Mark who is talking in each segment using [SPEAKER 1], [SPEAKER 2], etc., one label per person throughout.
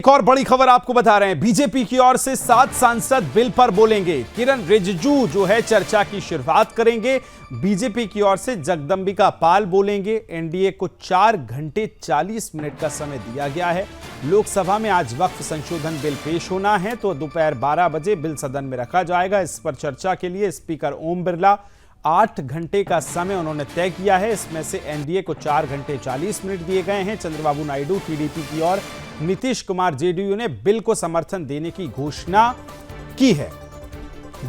[SPEAKER 1] और बड़ी खबर आपको बता रहे हैं। बीजेपी की ओर से 7 सांसद बिल पर बोलेंगे। किरण रिजिजू जो है चर्चा की शुरुआत करेंगे। बीजेपी की ओर से जगदंबिका पाल बोलेंगे। एनडीए को 4 घंटे 40 मिनट का समय दिया गया है। लोकसभा में आज वक्फ संशोधन बिल पेश होना है तो दोपहर 12 बजे बिल सदन में रखा जाएगा। इस पर चर्चा के लिए स्पीकर ओम बिरला 8 घंटे का समय उन्होंने तय किया है। इसमें से एनडीए को 4 घंटे 40 मिनट दिए गए हैं। चंद्रबाबू नायडू टीडीपी की ओर, नीतीश कुमार जेडीयू ने बिल को समर्थन देने की घोषणा की है।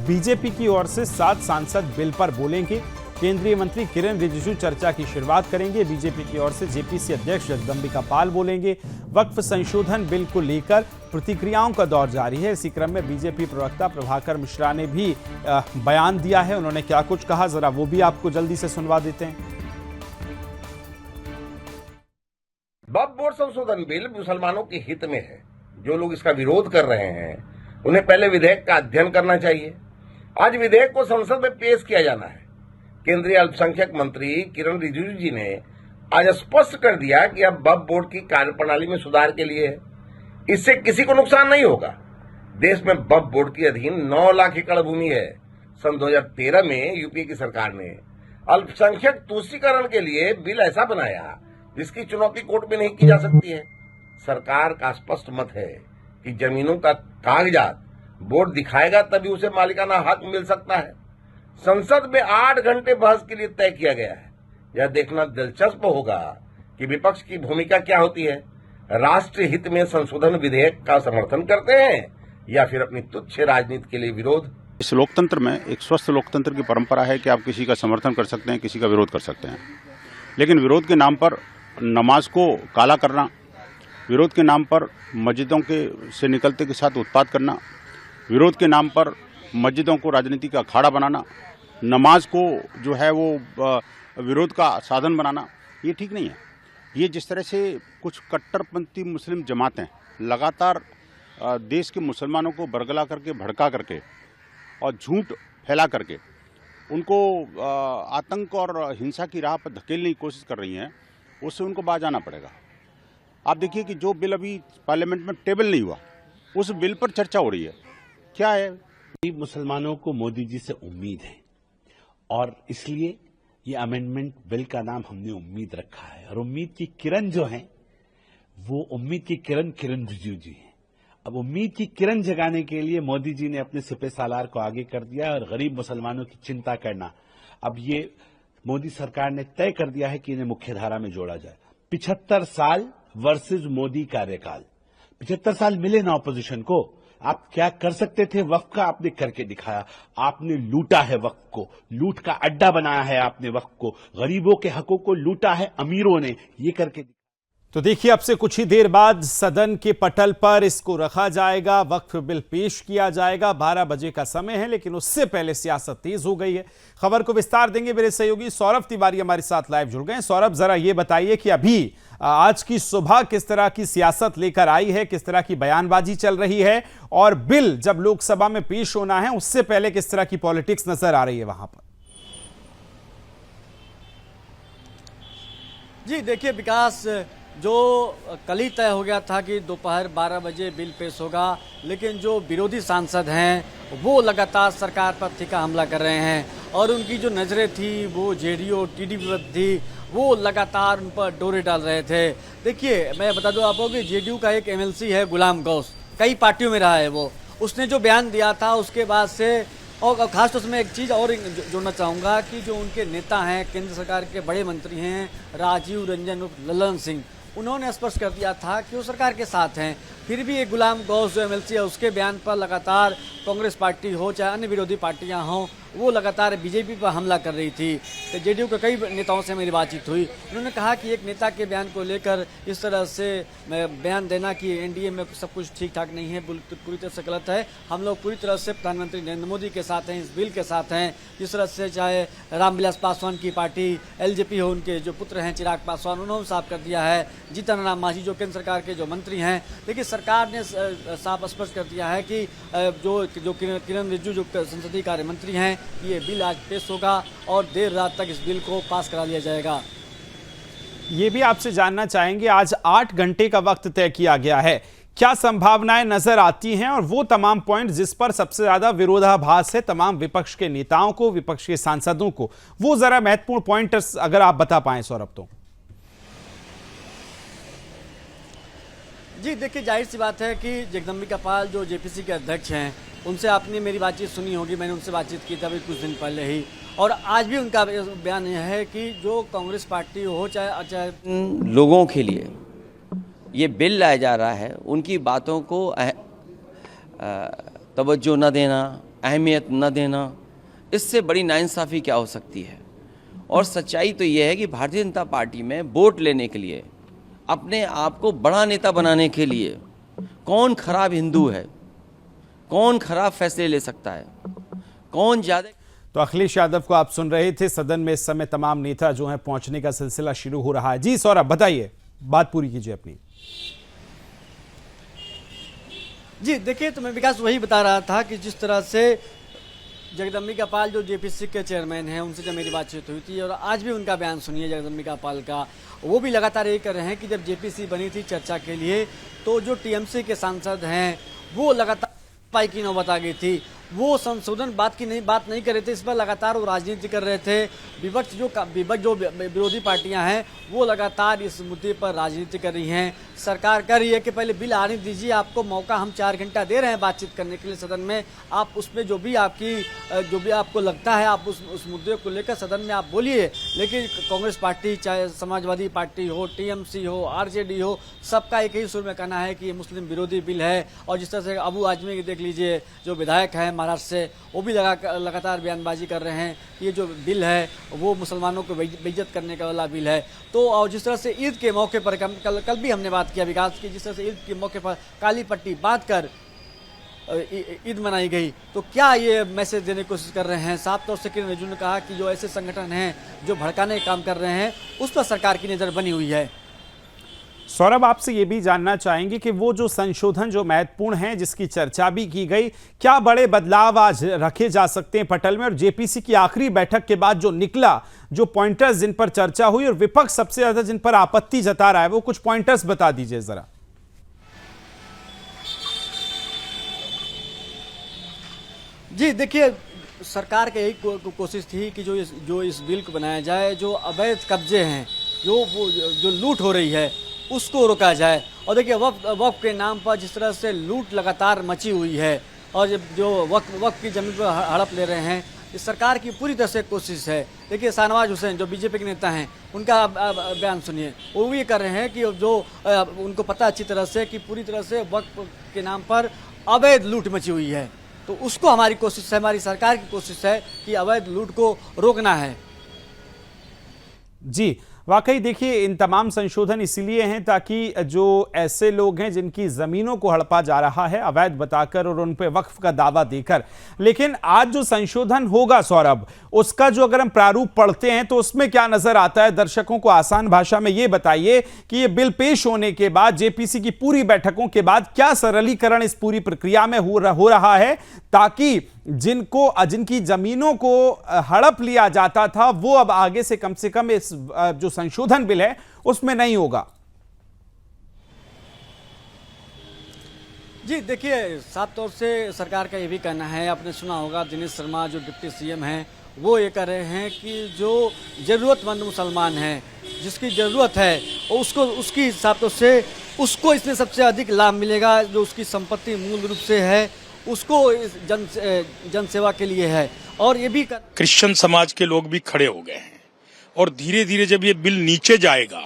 [SPEAKER 1] बीजेपी की ओर से 7 सांसद बिल पर बोलेंगे। केंद्रीय मंत्री किरण रिजिजू चर्चा की शुरुआत करेंगे। बीजेपी की ओर से जेपीसी अध्यक्ष जगदंबिका पाल बोलेंगे। वक्फ संशोधन बिल को लेकर प्रतिक्रियाओं का दौर जारी है। इसी क्रम में बीजेपी प्रवक्ता प्रभाकर मिश्रा ने भी बयान दिया है। उन्होंने क्या कुछ कहा, जरा वो भी आपको जल्दी से सुनवा देते हैं।
[SPEAKER 2] वक्फ बोर्ड संशोधन बिल मुसलमानों के हित में है। जो लोग इसका विरोध कर रहे हैं उन्हें पहले विधेयक का अध्ययन करना चाहिए। आज विधेयक को संसद में पेश किया जाना है। केंद्रीय अल्पसंख्यक मंत्री किरण रिजिजू जी ने आज स्पष्ट कर दिया कि अब वक्फ बोर्ड की कार्यप्रणाली में सुधार के लिए है। इससे किसी को नुकसान नहीं होगा। देश में वक्फ बोर्ड के अधीन 9 लाख एकड़ भूमि है। सन 2013 में यूपीए की सरकार ने अल्पसंख्यक तुष्टीकरण के लिए बिल ऐसा बनाया जिसकी चुनौती कोर्ट में नहीं की जा सकती है। सरकार का स्पष्ट मत है कि जमीनों का कागजात बोर्ड दिखाएगा तभी उसे मालिकाना हक मिल सकता है। संसद में 8 घंटे बहस के लिए तय किया गया है। यह देखना दिलचस्प होगा कि विपक्ष की भूमिका क्या होती है। राष्ट्र हित में संशोधन विधेयक का समर्थन करते हैं या फिर अपनी तुच्छ राजनीति के लिए विरोध।
[SPEAKER 3] इस लोकतंत्र में एक स्वस्थ लोकतंत्र की परंपरा है कि आप किसी का समर्थन कर सकते हैं, किसी का विरोध कर सकते हैं, लेकिन विरोध के नाम पर नमाज को काला करना, विरोध के नाम पर मस्जिदों के से निकलते के साथ उत्पात करना, विरोध के नाम पर मस्जिदों को राजनीति का अखाड़ा बनाना, नमाज को जो है वो विरोध का साधन बनाना, ये ठीक नहीं है। ये जिस तरह से कुछ कट्टरपंथी मुस्लिम जमातें लगातार देश के मुसलमानों को बरगला करके, भड़का करके और झूठ फैला करके उनको आतंक और हिंसा की राह पर धकेलने की कोशिश कर रही हैं, उससे उनको बाज आना पड़ेगा। आप देखिए कि जो बिल अभी पार्लियामेंट में टेबल नहीं हुआ, उस बिल पर चर्चा हो रही है। क्या है,
[SPEAKER 4] मुसलमानों को मोदी जी से उम्मीद है और इसलिए ये अमेंडमेंट बिल का नाम हमने उम्मीद रखा है। और उम्मीद की किरण जो है वो उम्मीद की किरण किरण रिजिजू जी है। अब उम्मीद की किरण जगाने के लिए मोदी जी ने अपने सिपह सालार को आगे कर दिया और गरीब मुसलमानों की चिंता करना, अब ये मोदी सरकार ने तय कर दिया है कि इन्हें मुख्यधारा में जोड़ा जाए। 75 साल वर्सेस मोदी कार्यकाल। 75 साल मिले ना ऑपोजिशन को। आप क्या कर सकते थे वक्फ का, आपने करके दिखाया। आपने लूटा है वक्फ को, लूट का अड्डा बनाया है आपने वक्फ को, गरीबों के हकों को लूटा है अमीरों ने, ये करके।
[SPEAKER 1] तो देखिए, अब से कुछ ही देर बाद सदन के पटल पर इसको रखा जाएगा, वक्फ बिल पेश किया जाएगा। 12 बजे का समय है, लेकिन उससे पहले सियासत तेज हो गई है। खबर को विस्तार देंगे मेरे सहयोगी सौरभ तिवारी हमारे साथ लाइव जुड़ गए हैं। सौरभ, जरा ये बताइए कि अभी आज की सुबह किस तरह की सियासत लेकर आई है, किस तरह की बयानबाजी चल रही है, और बिल जब लोकसभा में पेश होना है उससे पहले किस तरह की पॉलिटिक्स नजर आ रही है वहां पर।
[SPEAKER 5] जी देखिए विकास, जो कल ही तय हो गया था कि दोपहर 12 बजे बिल पेश होगा, लेकिन जो विरोधी सांसद हैं वो लगातार सरकार पर तीखा हमला कर रहे हैं और उनकी जो नज़रें थी वो जेडीयू और टीडीपी पर थी, वो लगातार उन पर डोरे डाल रहे थे। देखिए, मैं बता दूं आपको कि जेडीयू का एक एमएलसी है गुलाम गौस, कई पार्टियों में रहा है वो। उसने जो बयान दिया था उसके बाद से, और खास तौर से मैं एक चीज़ और जोड़ना चाहूँगा कि जो उनके नेता हैं, केंद्र सरकार के बड़े मंत्री हैं राजीव रंजन उर्फ ललन सिंह, उन्होंने स्पष्ट कर दिया था कि वो सरकार के साथ हैं। फिर भी एक गुलाम गौस जो एमएलसी है उसके बयान पर लगातार कांग्रेस पार्टी हो चाहे अन्य विरोधी पार्टियां हों, वो लगातार बीजेपी पर हमला कर रही थी। तो जेडीयू के कई नेताओं से मेरी बातचीत हुई, उन्होंने कहा कि एक नेता के बयान को लेकर इस तरह से बयान देना कि एनडीए में सब कुछ ठीक ठाक नहीं है, पूरी तरह से गलत है। हम लोग पूरी तरह से प्रधानमंत्री नरेंद्र मोदी के साथ हैं, इस बिल के साथ हैं। जिस तरह से चाहे रामविलास पासवान की पार्टी एलजेपी हो, उनके जो पुत्र हैं चिराग पासवान, उन्होंने साफ कर दिया है। जीतन राम मांझी जो केंद्र सरकार के जो मंत्री हैं, देखिए सरकार ने साफ स्पष्ट कर दिया है कि जो किरण रिजिजू जो संसदीय कार्य मंत्री हैं, ये बिल आज पेश होगा और देर रात तक इस बिल को पास करा लिया जाएगा।
[SPEAKER 1] ये भी आपसे जानना चाहेंगे, आज 8 घंटे का वक्त तय किया गया है, क्या संभावनाएं नजर आती हैं और वो तमाम पॉइंट जिस पर सबसे ज्यादा विरोधाभास है तमाम विपक्ष के नेताओं को, विपक्ष के सांसदों को, वो जरा महत्वपूर्ण पॉइंटर्स अगर आप बता पाएं सौरभ। तो
[SPEAKER 5] जी देखिए, जाहिर सी बात है कि जगदम्बिका पाल जो जेपीसी के अध्यक्ष हैं, उनसे आपने मेरी बातचीत सुनी होगी। मैंने उनसे बातचीत की थी अभी कुछ दिन पहले ही, और आज भी उनका बयान यह है कि जो कांग्रेस पार्टी हो चाहे
[SPEAKER 6] लोगों के लिए ये बिल लाया जा रहा है, उनकी बातों को तवज्जो न देना, अहमियत न देना, इससे बड़ी नाइंसाफ़ी क्या हो सकती है। और सच्चाई तो ये है कि भारतीय जनता पार्टी में वोट लेने के लिए, अपने आप को बड़ा नेता बनाने के लिए कौन खराब हिंदू है, कौन खराब फैसले ले सकता है, कौन ज़्यादा।
[SPEAKER 1] तो अखिलेश यादव को आप सुन रहे थे। सदन में इस समय तमाम नेता जो हैं पहुंचने का सिलसिला शुरू हो रहा है। जी सौरभ, बताइए, बात पूरी कीजिए अपनी।
[SPEAKER 5] जी देखिए, तो मैं विकास वही बता रहा था कि जिस तरह से जगदम्बिका पाल जो जेपीसी के चेयरमैन हैं, उनसे जब मेरी बातचीत हुई थी, और आज भी उनका बयान सुनिए जगदम्बिका पाल का, वो भी लगातार यही कर रहे हैं कि जब जेपीसी बनी थी चर्चा के लिए, तो जो टीएमसी के सांसद हैं वो लगातार पाई की नौबत आ गई थी। वो संशोधन बात नहीं कर रहे थे, इस पर लगातार वो राजनीति कर रहे थे। विपक्ष जो विरोधी पार्टियां हैं वो लगातार इस मुद्दे पर राजनीति कर रही हैं। सरकार कह रही है कि पहले बिल आने दीजिए, आपको मौका हम 4 घंटा दे रहे हैं बातचीत करने के लिए सदन में, आप उसमें जो भी आपको लगता है आप उस मुद्दे को लेकर सदन में आप बोलिए। लेकिन कांग्रेस पार्टी, चाहे समाजवादी पार्टी हो, टीएमसी हो, आरजेडी हो, सबका एक ही सुर में कहना है कि ये मुस्लिम विरोधी बिल है। और जिस तरह से अबू आजमी के देख लीजिए, जो विधायक है महाराष्ट्र से, वो भी लगातार बयानबाजी कर रहे हैं कि ये जो बिल है वो मुसलमानों को बेइज्जत करने का वाला बिल है। तो और जिस तरह से ईद के मौके पर कल भी हमने बात किया विकास की, जिस तरह से ईद के मौके पर काली पट्टी बांध कर ईद मनाई गई, तो क्या ये मैसेज देने की कोशिश कर रहे हैं? साफ तौर से किरण रिजिजू ने कहा कि जो ऐसे संगठन हैं जो भड़काने का काम कर रहे हैं, उस पर सरकार की नज़र बनी हुई है।
[SPEAKER 1] सौरभ, आपसे ये भी जानना चाहेंगे कि वो जो संशोधन जो महत्वपूर्ण हैं, जिसकी चर्चा भी की गई, क्या बड़े बदलाव आज रखे जा सकते हैं पटल में? और जेपीसी की आखिरी बैठक के बाद जो निकला, जो पॉइंटर्स जिन पर चर्चा हुई और विपक्ष सबसे ज्यादा जिन पर आपत्ति जता रहा है, वो कुछ पॉइंटर्स बता दीजिए जरा।
[SPEAKER 5] जी देखिए, सरकार की यही कोशिश थी कि जो इस बिल को बनाया जाए, जो अवैध कब्जे हैं, जो लूट हो रही है, उसको रोका जाए। और देखिए, वक्फ के नाम पर जिस तरह से लूट लगातार मची हुई है, और जो वक्फ की जमीन पर हड़प ले रहे हैं, इस सरकार की पूरी तरह से कोशिश है। देखिए, शाहनवाज हुसैन जो बीजेपी के नेता हैं, उनका बयान सुनिए। वो भी ये कर रहे हैं कि जो उनको पता अच्छी तरह से कि पूरी तरह से वक्फ के नाम पर अवैध लूट मची हुई है, तो उसको हमारी कोशिश है, हमारी सरकार की कोशिश है कि अवैध लूट को रोकना है।
[SPEAKER 1] जी वाकई देखिए, इन तमाम संशोधन इसीलिए हैं ताकि जो ऐसे लोग हैं जिनकी जमीनों को हड़पा जा रहा है अवैध बताकर और उन पे वक्फ का दावा देकर, लेकिन आज जो संशोधन होगा सौरभ, उसका जो अगर हम प्रारूप पढ़ते हैं तो उसमें क्या नजर आता है? दर्शकों को आसान भाषा में ये बताइए कि ये बिल पेश होने के बाद, जेपीसी की पूरी बैठकों के बाद, क्या सरलीकरण इस पूरी प्रक्रिया में हो रहा है, ताकि जिनकी जमीनों को हड़प लिया जाता था वो अब आगे से कम इस जो संशोधन बिल है उसमें नहीं होगा।
[SPEAKER 5] जी देखिए, साफ तौर से सरकार का ये भी कहना है, आपने सुना होगा दिनेश शर्मा जो डिप्टी सीएम हैं, वो ये कह रहे हैं कि जो ज़रूरतमंद मुसलमान हैं, जिसकी ज़रूरत है उसकी हिसाब तो से उसको इसमें सबसे अधिक लाभ मिलेगा। जो उसकी संपत्ति मूल रूप से है उसको जन सेवा के लिए है। और ये भी
[SPEAKER 7] क्रिश्चियन समाज के लोग भी खड़े हो गए हैं, और धीरे धीरे जब ये बिल नीचे जाएगा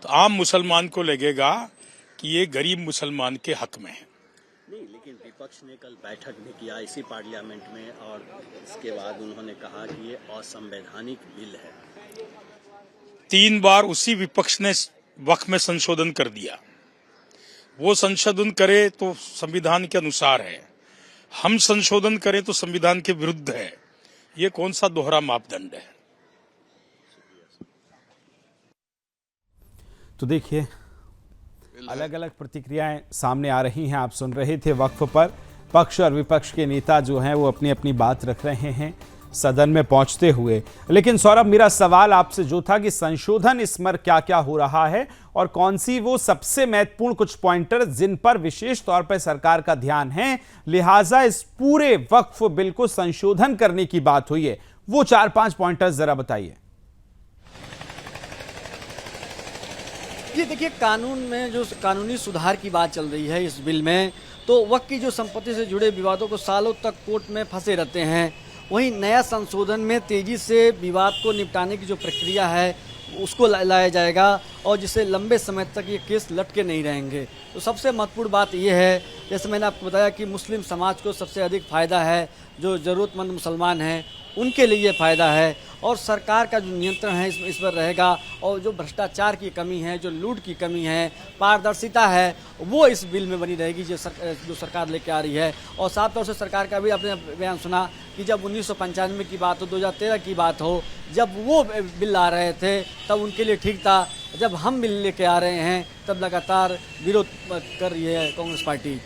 [SPEAKER 7] तो आम मुसलमान को लगेगा कि ये गरीब मुसलमान के हक में है।
[SPEAKER 8] नहीं, लेकिन विपक्ष ने कल बैठक भी किया इसी पार्लियामेंट में, और इसके बाद उन्होंने कहा कि ये असंवैधानिक बिल है।
[SPEAKER 7] 3 बार उसी विपक्ष ने वक्फ में संशोधन कर दिया। वो संशोधन करे तो संविधान के अनुसार है, हम संशोधन करें तो संविधान के विरुद्ध है। ये कौन सा दोहरा मापदंड है?
[SPEAKER 1] तो देखिए, अलग अलग प्रतिक्रियाएं सामने आ रही हैं। आप सुन रहे थे वक्फ पर पक्ष और विपक्ष के नेता जो हैं वो अपनी अपनी बात रख रहे हैं। सदन में पहुंचते हुए। लेकिन सौरभ, मेरा सवाल आपसे जो था कि संशोधन इसमें क्या क्या हो रहा है और कौन सी वो सबसे महत्वपूर्ण कुछ पॉइंटर जिन पर विशेष तौर पर सरकार का ध्यान है, लिहाजा इस पूरे वक्फ बिल को संशोधन करने की बात हुई है, वो 4-5 पॉइंटर्स जरा बताइए।
[SPEAKER 5] ये देखिए, कानून में जो कानूनी सुधार की बात चल रही है इस बिल में, तो वक्फ की जो संपत्ति से जुड़े विवादों को सालों तक कोर्ट में फंसे रहते हैं। वहीं नया संशोधन में तेजी से विवाद को निपटाने की जो प्रक्रिया है उसको लाया जाएगा और जिससे लंबे समय तक ये केस लटके नहीं रहेंगे। तो सबसे महत्वपूर्ण बात ये है, जैसे मैंने आपको बताया कि मुस्लिम समाज को सबसे अधिक फ़ायदा है, जो ज़रूरतमंद मुसलमान हैं उनके लिए फ़ायदा है, और सरकार का जो नियंत्रण है इस पर रहेगा, और जो भ्रष्टाचार की कमी है, जो लूट की कमी है, पारदर्शिता है, वो इस बिल में बनी रहेगी जो सरकार लेके आ रही है। और साफ तौर से सरकार का भी आपने बयान सुना कि जब 1995 की बात हो, 2013 की बात हो, जब वो बिल आ रहे थे तब उनके लिए ठीक था, जब हम बिल लेके आ रहे हैं तब लगातार विरोध कर रही है कांग्रेस पार्टी।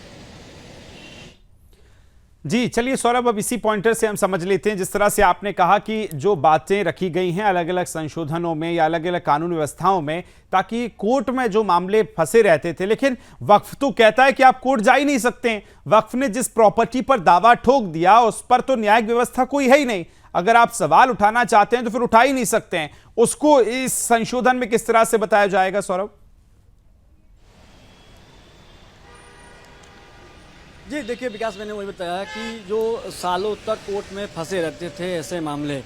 [SPEAKER 1] जी चलिए सौरभ, अब इसी पॉइंटर से हम समझ लेते हैं, जिस तरह से आपने कहा कि जो बातें रखी गई हैं अलग अलग संशोधनों में या अलग अलग कानून व्यवस्थाओं में, ताकि कोर्ट में जो मामले फंसे रहते थे, लेकिन वक्फ तो कहता है कि आप कोर्ट जा ही नहीं सकते हैं। वक्फ ने जिस प्रॉपर्टी पर दावा ठोक दिया उस पर तो न्यायिक व्यवस्था कोई है ही नहीं। अगर आप सवाल उठाना चाहते हैं तो फिर उठा ही नहीं सकते हैं। उसको इस संशोधन में किस तरह से बताया जाएगा सौरभ?
[SPEAKER 5] जी देखिए विकास, मैंने वही बताया कि जो सालों तक कोर्ट में फंसे रहते थे ऐसे मामले,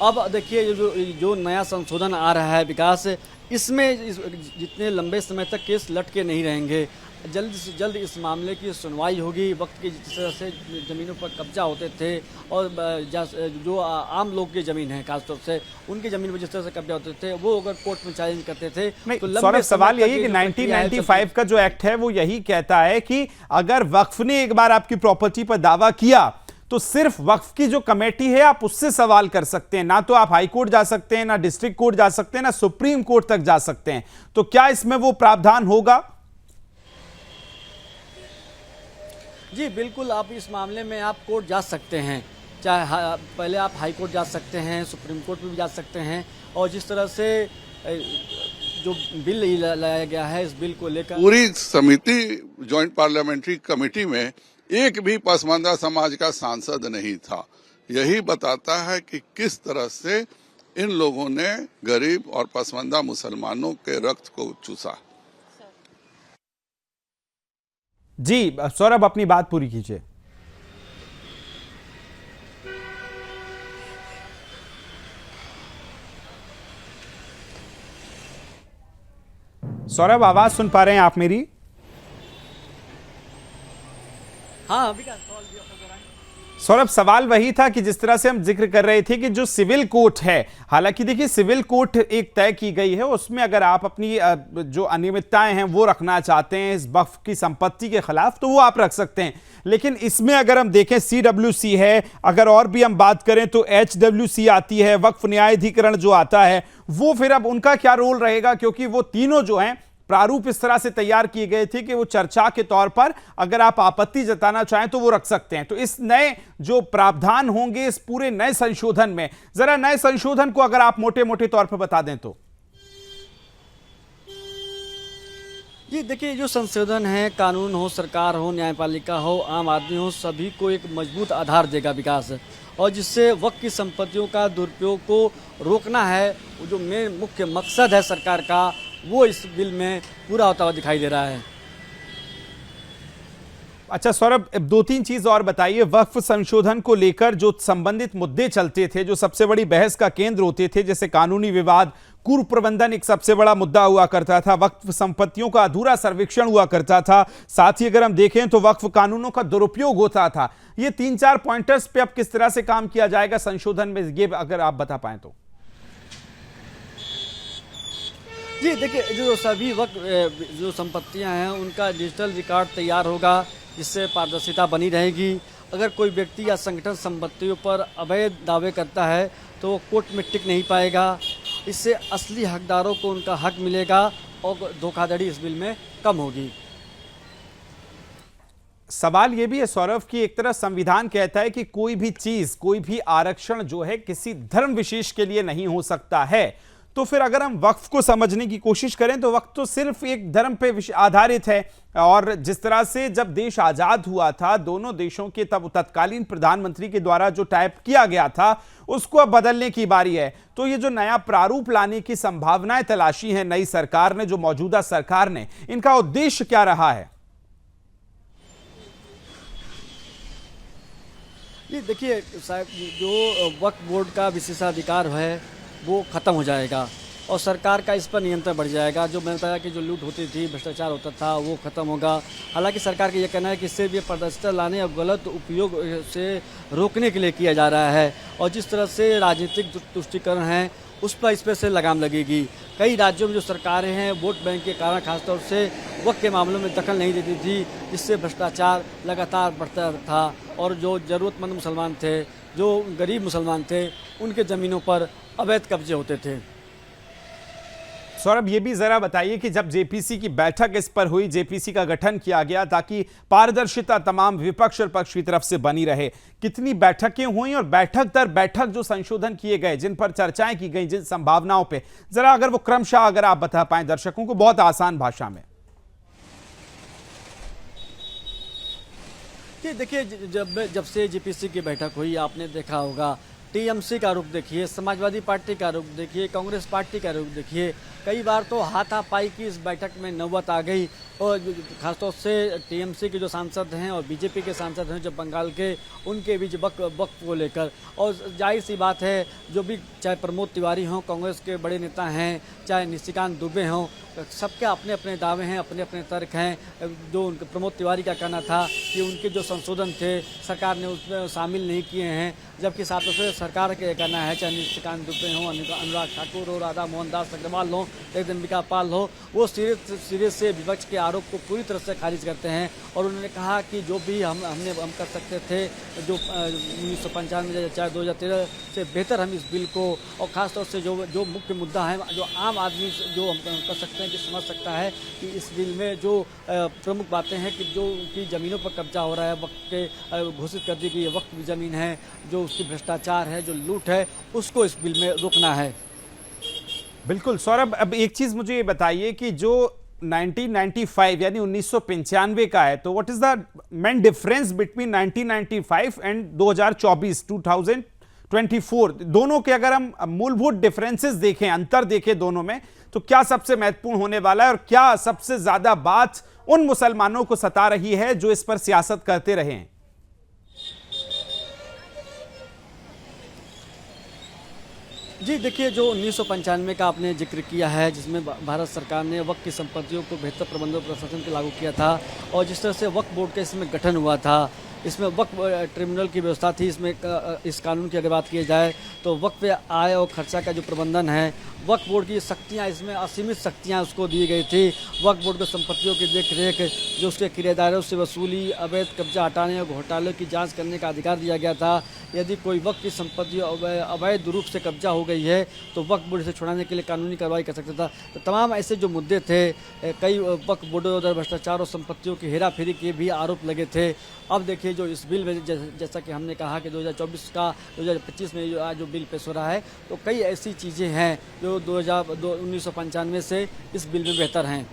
[SPEAKER 5] अब देखिए जो नया संशोधन आ रहा है विकास, इसमें जितने लंबे समय तक केस लटके नहीं रहेंगे। जल्द से जल्द इस मामले की सुनवाई होगी। वक्त की जिस तरह से ज़मीनों पर कब्जा होते थे और जो आम लोग की ज़मीन है खासतौर से, उनकी ज़मीन पर जिस तरह से कब्जा होते थे, वो अगर कोर्ट में चैलेंज करते थे तो
[SPEAKER 1] सौरभ, सवाल यही कि 1995 का जो एक्ट है वो यही कहता है कि अगर वक्फ ने एक बार आपकी प्रॉपर्टी पर दावा किया तो सिर्फ वक्फ की जो कमेटी है आप उससे सवाल कर सकते हैं, ना तो आप हाई कोर्ट जा सकते हैं, ना डिस्ट्रिक्ट कोर्ट जा सकते हैं, ना सुप्रीम कोर्ट तक जा सकते हैं। तो क्या इसमें वो प्रावधान होगा?
[SPEAKER 5] जी बिल्कुल, आप इस मामले में आप कोर्ट जा सकते हैं, चाहे पहले आप हाई कोर्ट जा सकते हैं, सुप्रीम कोर्ट में भी जा सकते हैं। और जिस तरह से जो बिल लाया गया है, इस बिल को लेकर
[SPEAKER 9] पूरी समिति जॉइंट पार्लियामेंट्री कमेटी में एक भी पसमानदा समाज का सांसद नहीं था। यही बताता है कि किस तरह से इन लोगों ने गरीब और पसमानदा मुसलमानों के रक्त को चूसा।
[SPEAKER 1] जी सौरभ, अपनी बात पूरी कीजिए। सौरभ, आवाज सुन पा रहे हैं आप मेरी?
[SPEAKER 5] हाँ विकास,
[SPEAKER 1] सौरभ, सवाल वही था कि जिस तरह से हम जिक्र कर रहे थे कि जो सिविल कोर्ट है, हालांकि देखिए सिविल कोर्ट एक तय की गई है, उसमें अगर आप अपनी जो अनियमितताएं हैं वो रखना चाहते हैं इस वक्फ की संपत्ति के खिलाफ तो वो आप रख सकते हैं। लेकिन इसमें अगर हम देखें CWC है, अगर और भी हम बात करें तो HWC आती है, वक्फ न्यायाधिकरण जो आता है, वो फिर अब उनका क्या रोल रहेगा? क्योंकि वो तीनों जो हैं प्रारूप इस तरह से तैयार किए गए थे कि वो चर्चा के तौर पर अगर आप आपत्ति जताना चाहें तो वो रख सकते हैं। तो इस नए जो प्रावधान होंगे इस पूरे नए संशोधन में, जरा नए संशोधन को अगर आप मोटे मोटे तौर पर बता दें तो।
[SPEAKER 5] जी देखिए, जो संशोधन है, कानून हो, सरकार हो, न्यायपालिका हो, आम आदमी हो, सभी को एक मजबूत आधार देगा विकास, और जिससे वक्त की संपत्तियों का दुरुपयोग को रोकना है, जो मेन मुख्य मकसद है सरकार का, वो इस बिल में पूरा होता हुआ दिखाई दे रहा है।
[SPEAKER 1] अच्छा सौरभ, 2-3 चीज और बताइए। वक्फ संशोधन को लेकर जो संबंधित मुद्दे चलते थे, जो सबसे बड़ी बहस का केंद्र होते थे, जैसे कानूनी विवाद, कुर्व प्रबंधन एक सबसे बड़ा मुद्दा हुआ करता था, वक्फ संपत्तियों का अधूरा सर्वेक्षण हुआ करता था, साथ ही अगर हम देखें तो वक्फ कानूनों का दुरुपयोग होता था। ये 3-4 पॉइंटर्स पे अब किस तरह से काम किया जाएगा संशोधन में, ये अगर आप बता पाएं तो।
[SPEAKER 5] जी देखिए, जो सभी वक्त जो संपत्तियां हैं उनका डिजिटल रिकॉर्ड तैयार होगा, जिससे पारदर्शिता बनी रहेगी। अगर कोई व्यक्ति या संगठन संपत्तियों पर अवैध दावे करता है तो वो कोर्ट में टिक नहीं पाएगा। इससे असली हकदारों को उनका हक मिलेगा और धोखाधड़ी इस बिल में कम होगी।
[SPEAKER 1] सवाल ये भी है सौरभ कि एक तरह संविधान कहता है कि कोई भी चीज, कोई भी आरक्षण जो है किसी धर्म विशेष के लिए नहीं हो सकता है। तो फिर अगर हम वक्फ को समझने की कोशिश करें तो वक्फ तो सिर्फ एक धर्म पे आधारित है। और जिस तरह से जब देश आजाद हुआ था, दोनों देशों के तब तत्कालीन प्रधानमंत्री के द्वारा जो टाइप किया गया था उसको अब बदलने की बारी है। तो ये जो नया प्रारूप लाने की संभावनाएं तलाशी है नई सरकार ने, जो मौजूदा सरकार ने, इनका उद्देश्य क्या रहा है?
[SPEAKER 5] ये देखिए साहब, जो वक्फ बोर्ड का विशेषाधिकार है वो ख़त्म हो जाएगा और सरकार का इस पर नियंत्रण बढ़ जाएगा। जो मैंने बताया कि जो लूट होती थी, भ्रष्टाचार होता था, वो ख़त्म होगा। हालांकि सरकार का ये कहना है कि इससे भी पारदर्शिता लाने और गलत उपयोग से रोकने के लिए किया जा रहा है। और जिस तरह से राजनीतिक तुष्टीकरण है उस पर इस पर से लगाम लगेगी। कई राज्यों में जो सरकारें हैं वोट बैंक के कारण खासतौर से वक्त के मामलों में दखल नहीं देती थी, जिससे भ्रष्टाचार लगातार बढ़ता था और जो ज़रूरतमंद मुसलमान थे, जो गरीब मुसलमान थे, उनके ज़मीनों पर अवैध कब्जे होते थे।
[SPEAKER 1] सौरभ, ये भी जरा बताइए कि जब जेपीसी की बैठक इस पर हुई, जेपीसी का गठन किया गया ताकि पारदर्शिता तमाम विपक्ष और पक्ष की तरफ से बनी रहे, कितनी बैठकें हुई और बैठक दर बैठक जो संशोधन किए गए, जिन पर चर्चाएं की गई, जिन संभावनाओं पे, जरा अगर वो क्रमशः अगर आप बता पाएं दर्शकों को बहुत आसान भाषा में।
[SPEAKER 5] देखिए, जब से जेपीसी की बैठक हुई आपने देखा होगा, टीएमसी का रुख देखिए, समाजवादी पार्टी का रुख देखिए, कांग्रेस पार्टी का रुख देखिए। कई बार तो हाथापाई की इस बैठक में नौबत आ गई और खासतौर से टीएमसी के जो सांसद हैं और बीजेपी के सांसद हैं जो बंगाल के, उनके बीच वक्त को लेकर। और जाहिर सी बात है, जो भी चाहे प्रमोद तिवारी हों, कांग्रेस के बड़े नेता हैं, चाहे निशिकांत दुबे हों, सबके अपने अपने दावे हैं, अपने अपने तर्क हैं। जो उनके प्रमोद तिवारी का कहना था कि उनके जो संशोधन थे सरकार ने उसमें शामिल नहीं किए हैं, जबकि साथ से सरकार के कहना है, चाहे निशिकांत दुबे हों, अनुराग ठाकुर हो, राधा मोहन दास अग्रवाल हो, जगदम्बिका पाल हो, वो सिरे से विपक्ष के आरोप को पूरी तरह से खारिज करते हैं। और उन्होंने कहा कि जो भी हम कर सकते थे, जो 1995 चाहे 2013 से बेहतर हम इस बिल को, और ख़ासतौर से जो मुख्य मुद्दा है, जो आम आदमी जो हम कर सकते हैं कि समझ सकता है कि इस बिल में जो प्रमुख बातें हैं कि जो उनकी ज़मीनों पर कब्जा हो रहा है, वक्त के घोषित कर दी गई वक्त की ज़मीन है, जो उसकी भ्रष्टाचार है, जो लूट है, उसको इस बिल में रोकना है।
[SPEAKER 1] बिल्कुल सौरभ, अब एक चीज मुझे ये बताइए कि जो 1995 यानी 1995 का है, तो what is the main difference between 1995 and 2024 दोनों के अगर हम मूलभूत डिफरेंसेस देखें, अंतर देखें दोनों में, तो क्या सबसे महत्वपूर्ण होने वाला है और क्या सबसे ज्यादा बात उन मुसलमानों को सता रही है जो इस पर सियासत करते रहे हैं?
[SPEAKER 5] जी देखिए, जो 1995 का आपने जिक्र किया है, जिसमें भारत सरकार ने वक्फ की संपत्तियों को बेहतर प्रबंधन प्रशासन के लागू किया था, और जिस तरह से वक्फ बोर्ड का इसमें गठन हुआ था, इसमें वक्फ ट्रिब्यूनल की व्यवस्था थी। इसमें इस कानून की अगर बात की जाए तो वक्फ आय और खर्चा का जो प्रबंधन है, वक्फ बोर्ड की शक्तियाँ, इसमें असीमित शक्तियाँ उसको दी गई थी। वक्फ बोर्ड को संपत्तियों की देख रेख, जो उसके किराएदारों से वसूली, अवैध कब्जा हटाने और घोटाले की जांच करने का अधिकार दिया गया था। यदि कोई वक्फ की संपत्ति अवैध रूप से कब्जा हो गई है तो वक्फ बोर्ड से छुड़ाने के लिए कानूनी कार्रवाई कर सकता था। तो तमाम ऐसे जो मुद्दे थे, कई वक्फ बोर्डों द्वारा भ्रष्टाचार और संपत्तियों की हेराफेरी के भी आरोप लगे थे। अब देखिए, जो इस बिल में जैसा कि हमने कहा कि 2024 का 2025 में जो बिल पेश हो रहा है, तो कई ऐसी चीज़ें हैं जो 1995 से इस बिल में बेहतर हैं।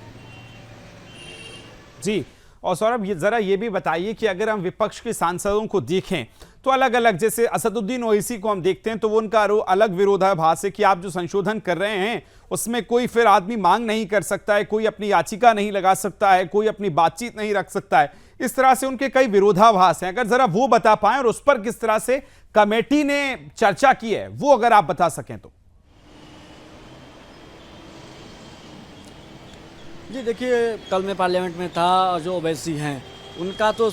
[SPEAKER 1] जी, और सौरभ जरा ये भी बताइए कि अगर हम विपक्ष के सांसदों को देखें तो अलग अलग, जैसे असदुद्दीन ओवैसी को हम देखते हैं तो वो उनका अलग विरोधाभास है कि आप जो संशोधन कर रहे हैं उसमें कोई फिर आदमी मांग नहीं कर सकता है, कोई अपनी याचिका नहीं लगा सकता है, कोई अपनी बातचीत नहीं रख सकता है। इस तरह से उनके कई विरोधाभास हैं। अगर जरा वो बता पाएं और उस पर किस तरह से कमेटी ने चर्चा की है, वो अगर आप बता सकें तो।
[SPEAKER 5] जी देखिए, कल मैं पार्लियामेंट में था और जो ओवैसी हैं उनका तो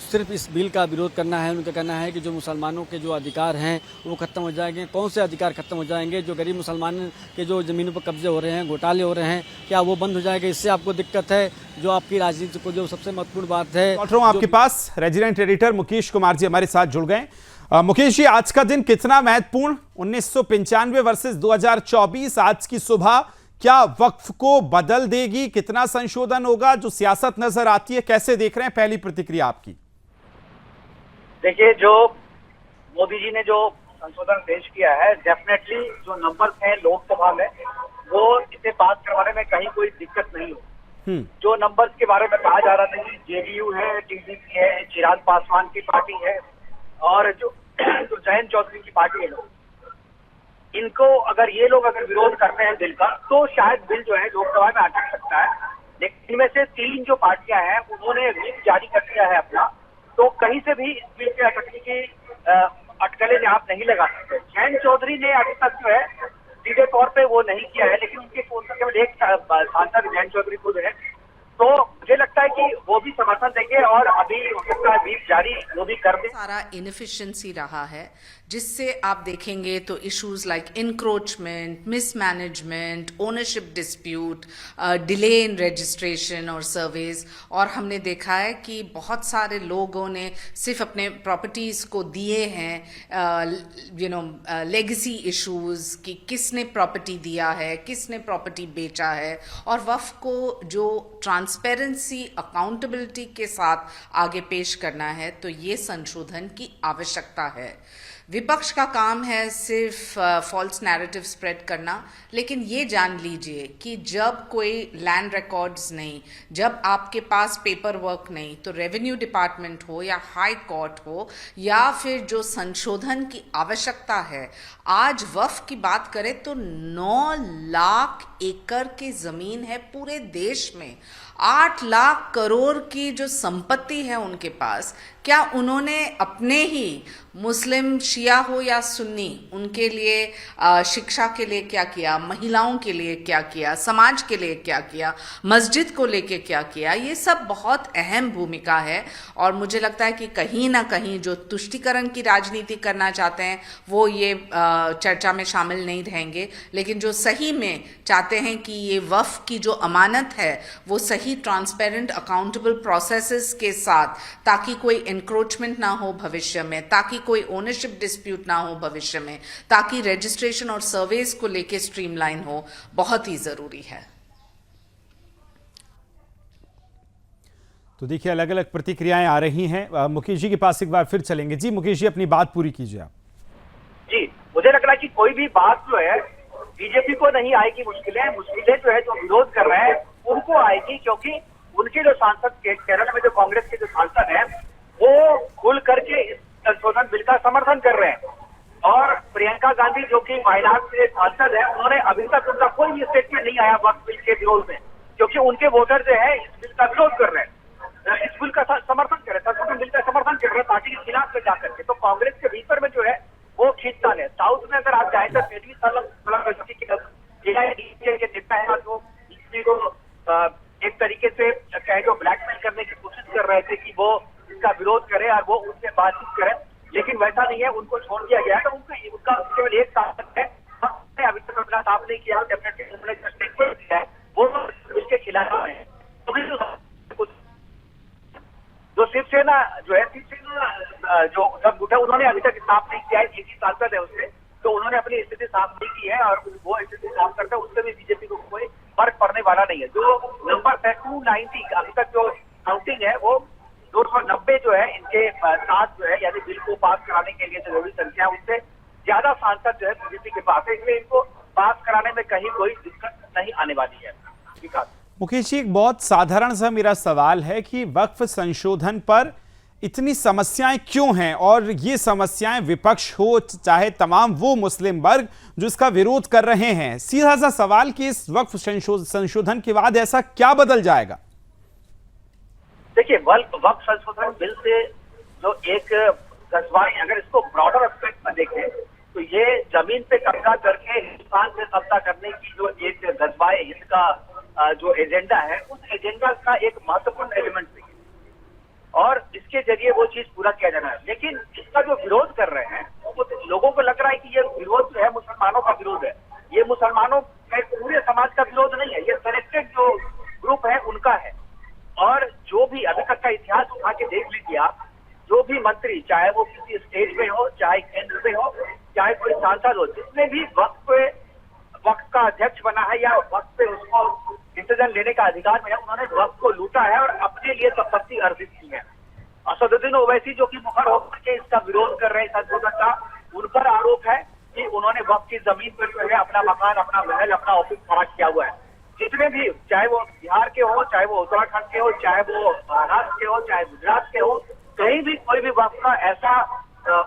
[SPEAKER 5] सिर्फ इस बिल का विरोध करना है। उनका कहना है कि जो मुसलमानों के जो अधिकार हैं वो खत्म हो जाएंगे। कौन से अधिकार खत्म हो जाएंगे? जो गरीब मुसलमान के जो ज़मीनों पर कब्जे हो रहे हैं, घोटाले हो रहे हैं, क्या वो बंद हो जाएंगे? इससे आपको दिक्कत है? जो आपकी राजनीति को जो सबसे महत्वपूर्ण बात है,
[SPEAKER 1] आपके पास रेजिडेंट एडिटर मुकेश कुमार जी हमारे साथ जुड़ गए। मुकेश जी, आज का दिन कितना महत्वपूर्ण? 1995 वर्सेस 2024, आज की सुबह क्या वक्फ को बदल देगी? कितना संशोधन होगा? जो सियासत नजर आती है, कैसे देख रहे हैं? पहली प्रतिक्रिया आपकी।
[SPEAKER 10] देखिए, जो मोदी जी ने जो संशोधन पेश किया है, डेफिनेटली जो नंबर्स हैं लोकसभा में, वो इसे पास करवाने में कहीं कोई दिक्कत नहीं हो। जो नंबर्स के बारे में कहा जा रहा था कि जेडीयू है, टीडीपी है, चिराग पासवान की पार्टी है और जो जयंत चौधरी की पार्टी है, इनको अगर ये लोग विरोध करते हैं बिल का, तो शायद बिल जो है लोकसभा में अटक सकता है। लेकिन इनमें से 3 जो पार्टियां हैं उन्होंने व्हिप जारी कर दिया है अपना, तो कहीं से भी इस बिल के अटकने की अटकलें आप नहीं लगा सकते। जयंत चौधरी ने अभी तक जो है सीधे तौर पे वो नहीं किया है, लेकिन उनके केवल एक सांसद जयंत चौधरी खुद है, तो मुझे लगता है कि वो भी समर्थन देंगे और अभी उसका व्हिप जारी वो भी कर दें।
[SPEAKER 11] सारा इनएफिशिएंसी रहा है, जिससे आप देखेंगे तो issues like encroachment, mismanagement, ownership dispute, delay in registration और सर्वेज, और हमने देखा है कि बहुत सारे लोगों ने सिर्फ अपने प्रॉपर्टीज को दिए हैं लेगेसी इश्यूज कि किसने प्रॉपर्टी दिया है, किसने प्रॉपर्टी बेचा है, और वक्फ को जो ट्रांसपेरेंसी, अकाउंटेबिलिटी के साथ आगे पेश करना है, तो ये संशोधन की आवश्यकता है। विपक्ष का काम है सिर्फ फॉल्स नैरेटिव स्प्रेड करना, लेकिन ये जान लीजिए कि जब कोई लैंड रिकॉर्ड्स नहीं, जब आपके पास पेपर वर्क नहीं, तो रेवेन्यू डिपार्टमेंट हो या हाई कोर्ट हो या फिर जो संशोधन की आवश्यकता है, आज वक्फ की बात करें तो 9 लाख एकड़ की जमीन है पूरे देश में, 8 लाख करोड़ की जो संपत्ति है उनके पास। क्या उन्होंने अपने ही मुस्लिम शिया हो या सुन्नी, उनके लिए शिक्षा के लिए क्या किया, महिलाओं के लिए क्या किया, समाज के लिए क्या किया, मस्जिद को लेके क्या किया? ये सब बहुत अहम भूमिका है और मुझे लगता है कि कहीं ना कहीं जो तुष्टीकरण की राजनीति करना चाहते हैं वो ये चर्चा में शामिल नहीं रहेंगे, लेकिन जो सही में चाहते हैं कि ये वक्फ की जो अमानत है वो सही ट्रांसपेरेंट अकाउंटेबल प्रोसेसेस के साथ, ताकि कोई इंक्रोचमेंट ना हो भविष्य में, ताकि कोई ओनरशिप डिस्प्यूट ना हो भविष्य में, ताकि रजिस्ट्रेशन और सर्वेस को लेके स्ट्रीमलाइन हो, बहुत ही जरूरी है।
[SPEAKER 1] तो देखिए, अलग अलग प्रतिक्रियाएं आ रही हैं। मुकेश जी के पास एक बार फिर चलेंगे। जी मुकेश जी, अपनी बात पूरी कीजिए आप।
[SPEAKER 10] जी, मुझे लग रहा है कि कोई भी बात जो है बीजेपी को नहीं आएगी, मुश्किलें जो है जो विरोध कर रहे हैं उनको आएगी, क्योंकि उनके जो सांसद केरल में जो कांग्रेस के जो सांसद हैं वो खुल करके इस संशोधन बिल का समर्थन कर रहे हैं। और प्रियंका गांधी जो कि महिला से सांसद है, उन्होंने अभी तक उनका कोई भी स्टेटमेंट नहीं आया वक्फ बिल के विरोध में, क्योंकि उनके वोटर जो है इस बिल का विरोध कर रहे हैं, इस बिल का समर्थन कर रहे हैं, संशोधन बिल का समर्थन कर रहे हैं पार्टी के खिलाफ में जाकर के। तो कांग्रेस के भीतर में जो है वो खींचतान है। साउथ में अगर आप जाए तो के नेता है जो इसमें को एक तरीके से कहे जो ब्लैकमेल करने की कोशिश कर रहे थे कि वो इसका विरोध करे और वो उनसे बातचीत करे, लेकिन वैसा नहीं है, उनको छोड़ दिया गया है। तो उनका केवल एक सांसद है, अभी तक अपना साफ नहीं किया, डेफिनेटली उन्होंने जो स्टेटमेंट दिया है वो इसके खिलाफ है। जो शिवसेना जो सब उठा, उन्होंने अभी तक साफ नहीं किया है, एक ही सांसद है उससे, तो उन्होंने अपनी स्थिति साफ नहीं की है और वो स्थिति साफ करता है, उससे भी बीजेपी को कोई फर्क पड़ने वाला नहीं है। जो नंबर है 290, अभी तक जो काउंटिंग है वो 290 जो है इनके साथ जो है, यानी बिल को पास कराने के लिए जो जरूरी संख्या है उससे ज्यादा सांसद जो है बीजेपी के पास है, इसलिए इनको पास कराने में कहीं कोई दिक्कत नहीं आने वाली है। विकास
[SPEAKER 1] मुकेश जी, एक बहुत साधारण सा मेरा सवाल है कि वक्फ संशोधन पर इतनी समस्याएं क्यों हैं, और ये समस्याएं विपक्ष हो चाहे तमाम वो मुस्लिम वर्ग जो इसका विरोध कर रहे हैं, सीधा सा सवाल कि इस वक्फ संशोधन के बाद ऐसा क्या बदल जाएगा?
[SPEAKER 10] देखिए, वक्फ संशोधन बिल से जो एक गजवाई, अगर इसको ब्रॉडर एस्पेक्ट में देखें तो ये जमीन पे कब्जा करके हिंदुस्तान पे कब्जा करने की जो एक गजवाई, इसका जो एजेंडा है, उस एजेंडा का एक महत्वपूर्ण एलिमेंट है और इसके जरिए वो चीज पूरा किया जाना है। लेकिन इसका जो विरोध कर रहे हैं वो लोगों को लग रहा है कि ये विरोध जो है मुसलमानों का विरोध है, ये मुसलमानों के पूरे समाज का विरोध नहीं है, ये सेलेक्टेड जो ग्रुप है उनका है। और जो भी अभी तक का इतिहास उठा के देख लीजिए आप, जो भी मंत्री, चाहे वो किसी स्टेट में हो, चाहे केंद्र में हो, चाहे कोई सांसद हो, जिसने भी वक्फ का अध्यक्ष बना है या वक्त पे उसको डिसीजन लेने का अधिकार मिला, उन्होंने वक्त को लूटा है और अपने लिए संपत्ति अर्जित की है। असदुद्दीन ओवैसी जो कि मुखर होकर के इसका विरोध कर रहे हैं संशोधन का, उन पर आरोप है कि उन्होंने वक्त की जमीन पर जो है अपना मकान, अपना महल, अपना ऑफिस खड़ा किया हुआ है। जितने भी, चाहे वो बिहार के हो, चाहे वो उत्तराखंड के हो, चाहे वो महाराष्ट्र के हो, चाहे गुजरात के हो, कहीं भी कोई भी वक्त का ऐसा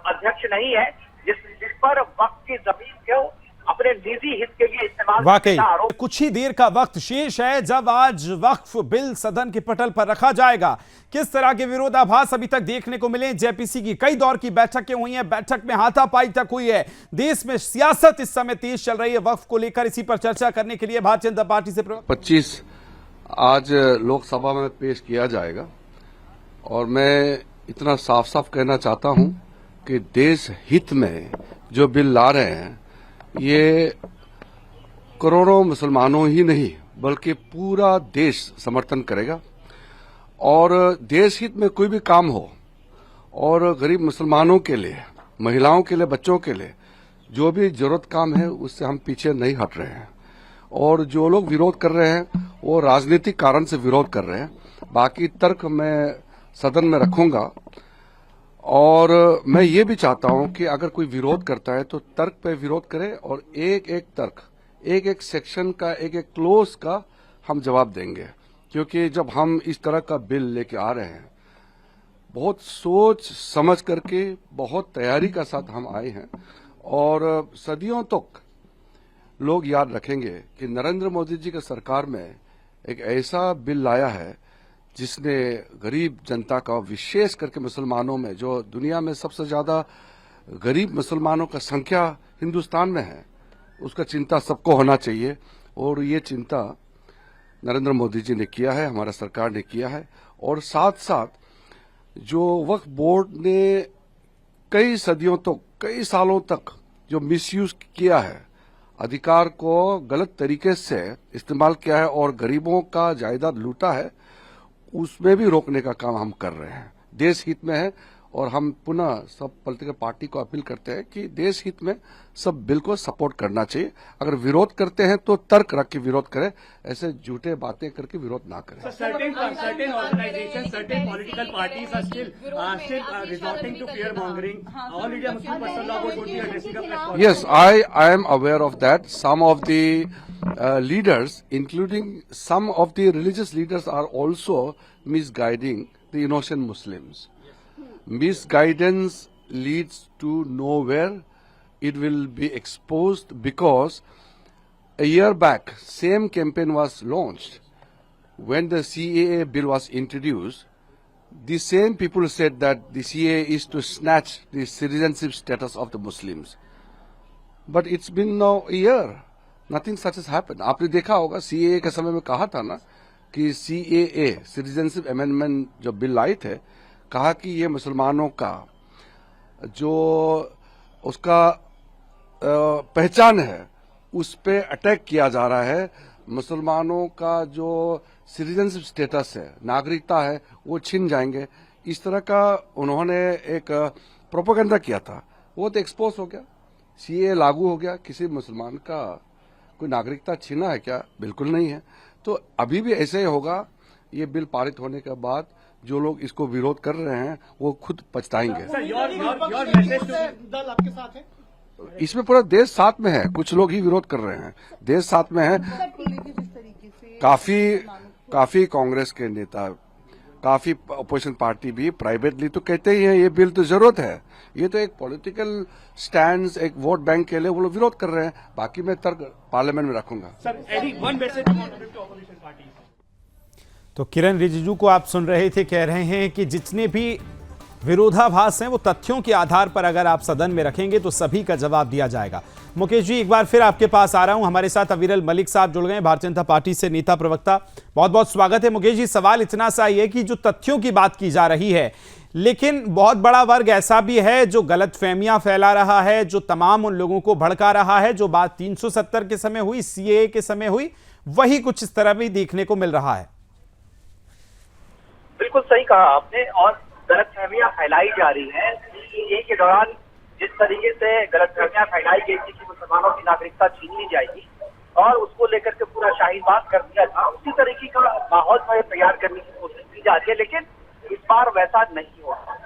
[SPEAKER 10] अध्यक्ष नहीं है जिस पर वक्त की जमीन को अपने निजी हित के लिए इस्तेमाल
[SPEAKER 1] वाकई कुछ ही देर का वक्त शेष है जब आज वक्फ बिल सदन के पटल पर रखा जाएगा। किस तरह के विरोधाभास अभी तक देखने को मिले। जेपीसी की कई दौर की बैठकें हुई हैं, बैठक में हाथापाई तक हुई है। देश में सियासत इस समय तेज चल रही है। वक्फ को लेकर इसी पर चर्चा करने के लिए भारतीय जनता पार्टी से
[SPEAKER 12] 25 आज लोकसभा में पेश किया जाएगा और मैं इतना साफ साफ कहना चाहता हूं कि देश हित में जो बिल ला रहे हैं ये करोड़ों मुसलमानों ही नहीं बल्कि पूरा देश समर्थन करेगा। और देश हित में कोई भी काम हो और गरीब मुसलमानों के लिए, महिलाओं के लिए, बच्चों के लिए जो भी जरूरत काम है उससे हम पीछे नहीं हट रहे हैं। और जो लोग विरोध कर रहे हैं वो राजनीतिक कारण से विरोध कर रहे हैं। बाकी तर्क मैं सदन में रखूंगा और मैं ये भी चाहता हूं कि अगर कोई विरोध करता है तो तर्क पे विरोध करे और एक एक तर्क, एक एक सेक्शन का, एक एक क्लोज का हम जवाब देंगे। क्योंकि जब हम इस तरह का बिल लेके आ रहे हैं बहुत सोच समझ करके, बहुत तैयारी का साथ हम आए हैं और सदियों तक लोग याद रखेंगे कि नरेंद्र मोदी जी की सरकार में एक ऐसा बिल लाया है जिसने गरीब जनता का, विशेष करके मुसलमानों में, जो दुनिया में सबसे ज्यादा गरीब मुसलमानों का संख्या हिंदुस्तान में है, उसका चिंता सबको होना चाहिए। और ये चिंता नरेंद्र मोदी जी ने किया है, हमारा सरकार ने किया है। और साथ साथ जो वक्फ बोर्ड ने कई सदियों तक, कई सालों तक जो मिसयूज किया है, अधिकार को गलत तरीके से इस्तेमाल किया है और गरीबों का जायदाद लूटा है, उसमें भी रोकने का काम हम कर रहे हैं। देश हित में है और हम पुनः सब पॉलिटिकल पार्टी को अपील करते हैं कि देश हित में सब बिल को सपोर्ट करना चाहिए। अगर विरोध करते हैं तो तर्क रख के विरोध करें, ऐसे झूठे बातें करके विरोध ना करें।
[SPEAKER 13] Certain organizations, certain political parties are still resorting to fear mongering. All India Muslim Personnel Law Board would be addressing a press conference.
[SPEAKER 12] Yes, I am aware of that. Some of the leaders, including some of the religious leaders, are also misguiding the innocent Muslims. Misguidance leads to nowhere. It will be exposed because a year back, same campaign was launched. When the CAA bill was introduced, the same people said that the CAA is to snatch the citizenship status of the Muslims. But it's been now a year. Nothing such has happened. आपने देखा होगा CAA के समय में कहा था ना कि CAA, सिटीजनशिप अमेंडमेंट जो बिल आए थे, कहा कि ये मुसलमानों का जो उसका पहचान है उस पे अटैक किया जा रहा है। मुसलमानों का जो सिटीजनशिप स्टेटस है, नागरिकता है, वो छीन जाएंगे। इस तरह का उन्होंने एक प्रोपेगेंडा किया था, वो तो एक्सपोज हो गया। सीए लागू हो गया, किसी मुसलमान का कोई नागरिकता छीना है क्या? बिल्कुल नहीं है। तो अभी भी ऐसे ही होगा। ये बिल पारित होने के बाद जो लोग इसको विरोध कर रहे हैं वो खुद पछताएंगे।
[SPEAKER 13] आपके साथ है?
[SPEAKER 12] इसमें पूरा देश साथ में है, कुछ लोग ही विरोध कर रहे हैं, देश साथ में है। काफी कांग्रेस के नेता, काफी अपोजिशन पार्टी भी प्राइवेटली तो कहते ही हैं ये बिल तो जरूरत है। ये तो एक पॉलिटिकल स्टैंड, एक वोट बैंक के लिए वो लोग विरोध कर रहे हैं। बाकी मैं तर्क पार्लियामेंट में रखूंगा।
[SPEAKER 1] तो किरण रिजिजू को आप सुन रहे थे, कह रहे हैं कि जितने भी विरोधाभास हैं वो तथ्यों के आधार पर अगर आप सदन में रखेंगे तो सभी का जवाब दिया जाएगा। मुकेश जी, एक बार फिर आपके पास आ रहा हूं। हमारे साथ अविरल मलिक साहब जुड़ गए, भारतीय जनता पार्टी से नेता प्रवक्ता। बहुत बहुत स्वागत है। मुकेश जी, सवाल इतना सा ही है कि जो तथ्यों की बात की जा रही है, लेकिन बहुत बड़ा वर्ग ऐसा भी है जो गलतफहमियां फैला रहा है, जो तमाम उन लोगों को भड़का रहा है। जो बात 370 के समय हुई, सीएए के समय हुई, वही कुछ इस तरह भी देखने को मिल रहा है।
[SPEAKER 10] बिल्कुल सही कहा आपने। और गलतफहमियां फैलाई जा रही हैं। सीएए के दौरान जिस तरीके से गलतफहमियां फैलाई गई थी कि मुसलमानों की नागरिकता छीन ली जाएगी, और उसको लेकर के पूरा शाहीनबाग कर दिया था, उसी तरीके का माहौल जो है तैयार करने की कोशिश की जा रही है, लेकिन इस बार वैसा नहीं होगा।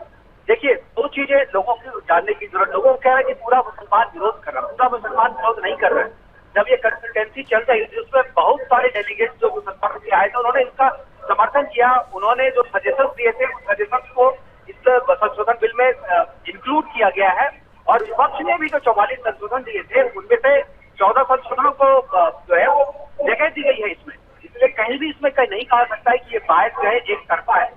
[SPEAKER 10] देखिए, दो चीजें लोगों को जानने की जरूरत। लोगों को कह रहा है कि पूरा मुसलमान विरोध कर रहा है, पूरा मुसलमान विरोध नहीं कर रहा है। जब ये कंसल्टेंसी चल रही थी उसमें बहुत सारे डेलीगेट्स जो मुसलमानों के आए थे, उन्होंने इसका समर्थन किया। उन्होंने जो सजेशन दिए थे उन सजेशन को इस संशोधन बिल में इंक्लूड किया गया है, और विपक्ष ने भी जो 44 संशोधन दिए थे उनमें से 14 संशोधनों को जो है वो जगह दी गई है इसमें। इसलिए कहीं भी इसमें कहीं नहीं कहा सकता है कि ये बायस जो है एक तरफा है।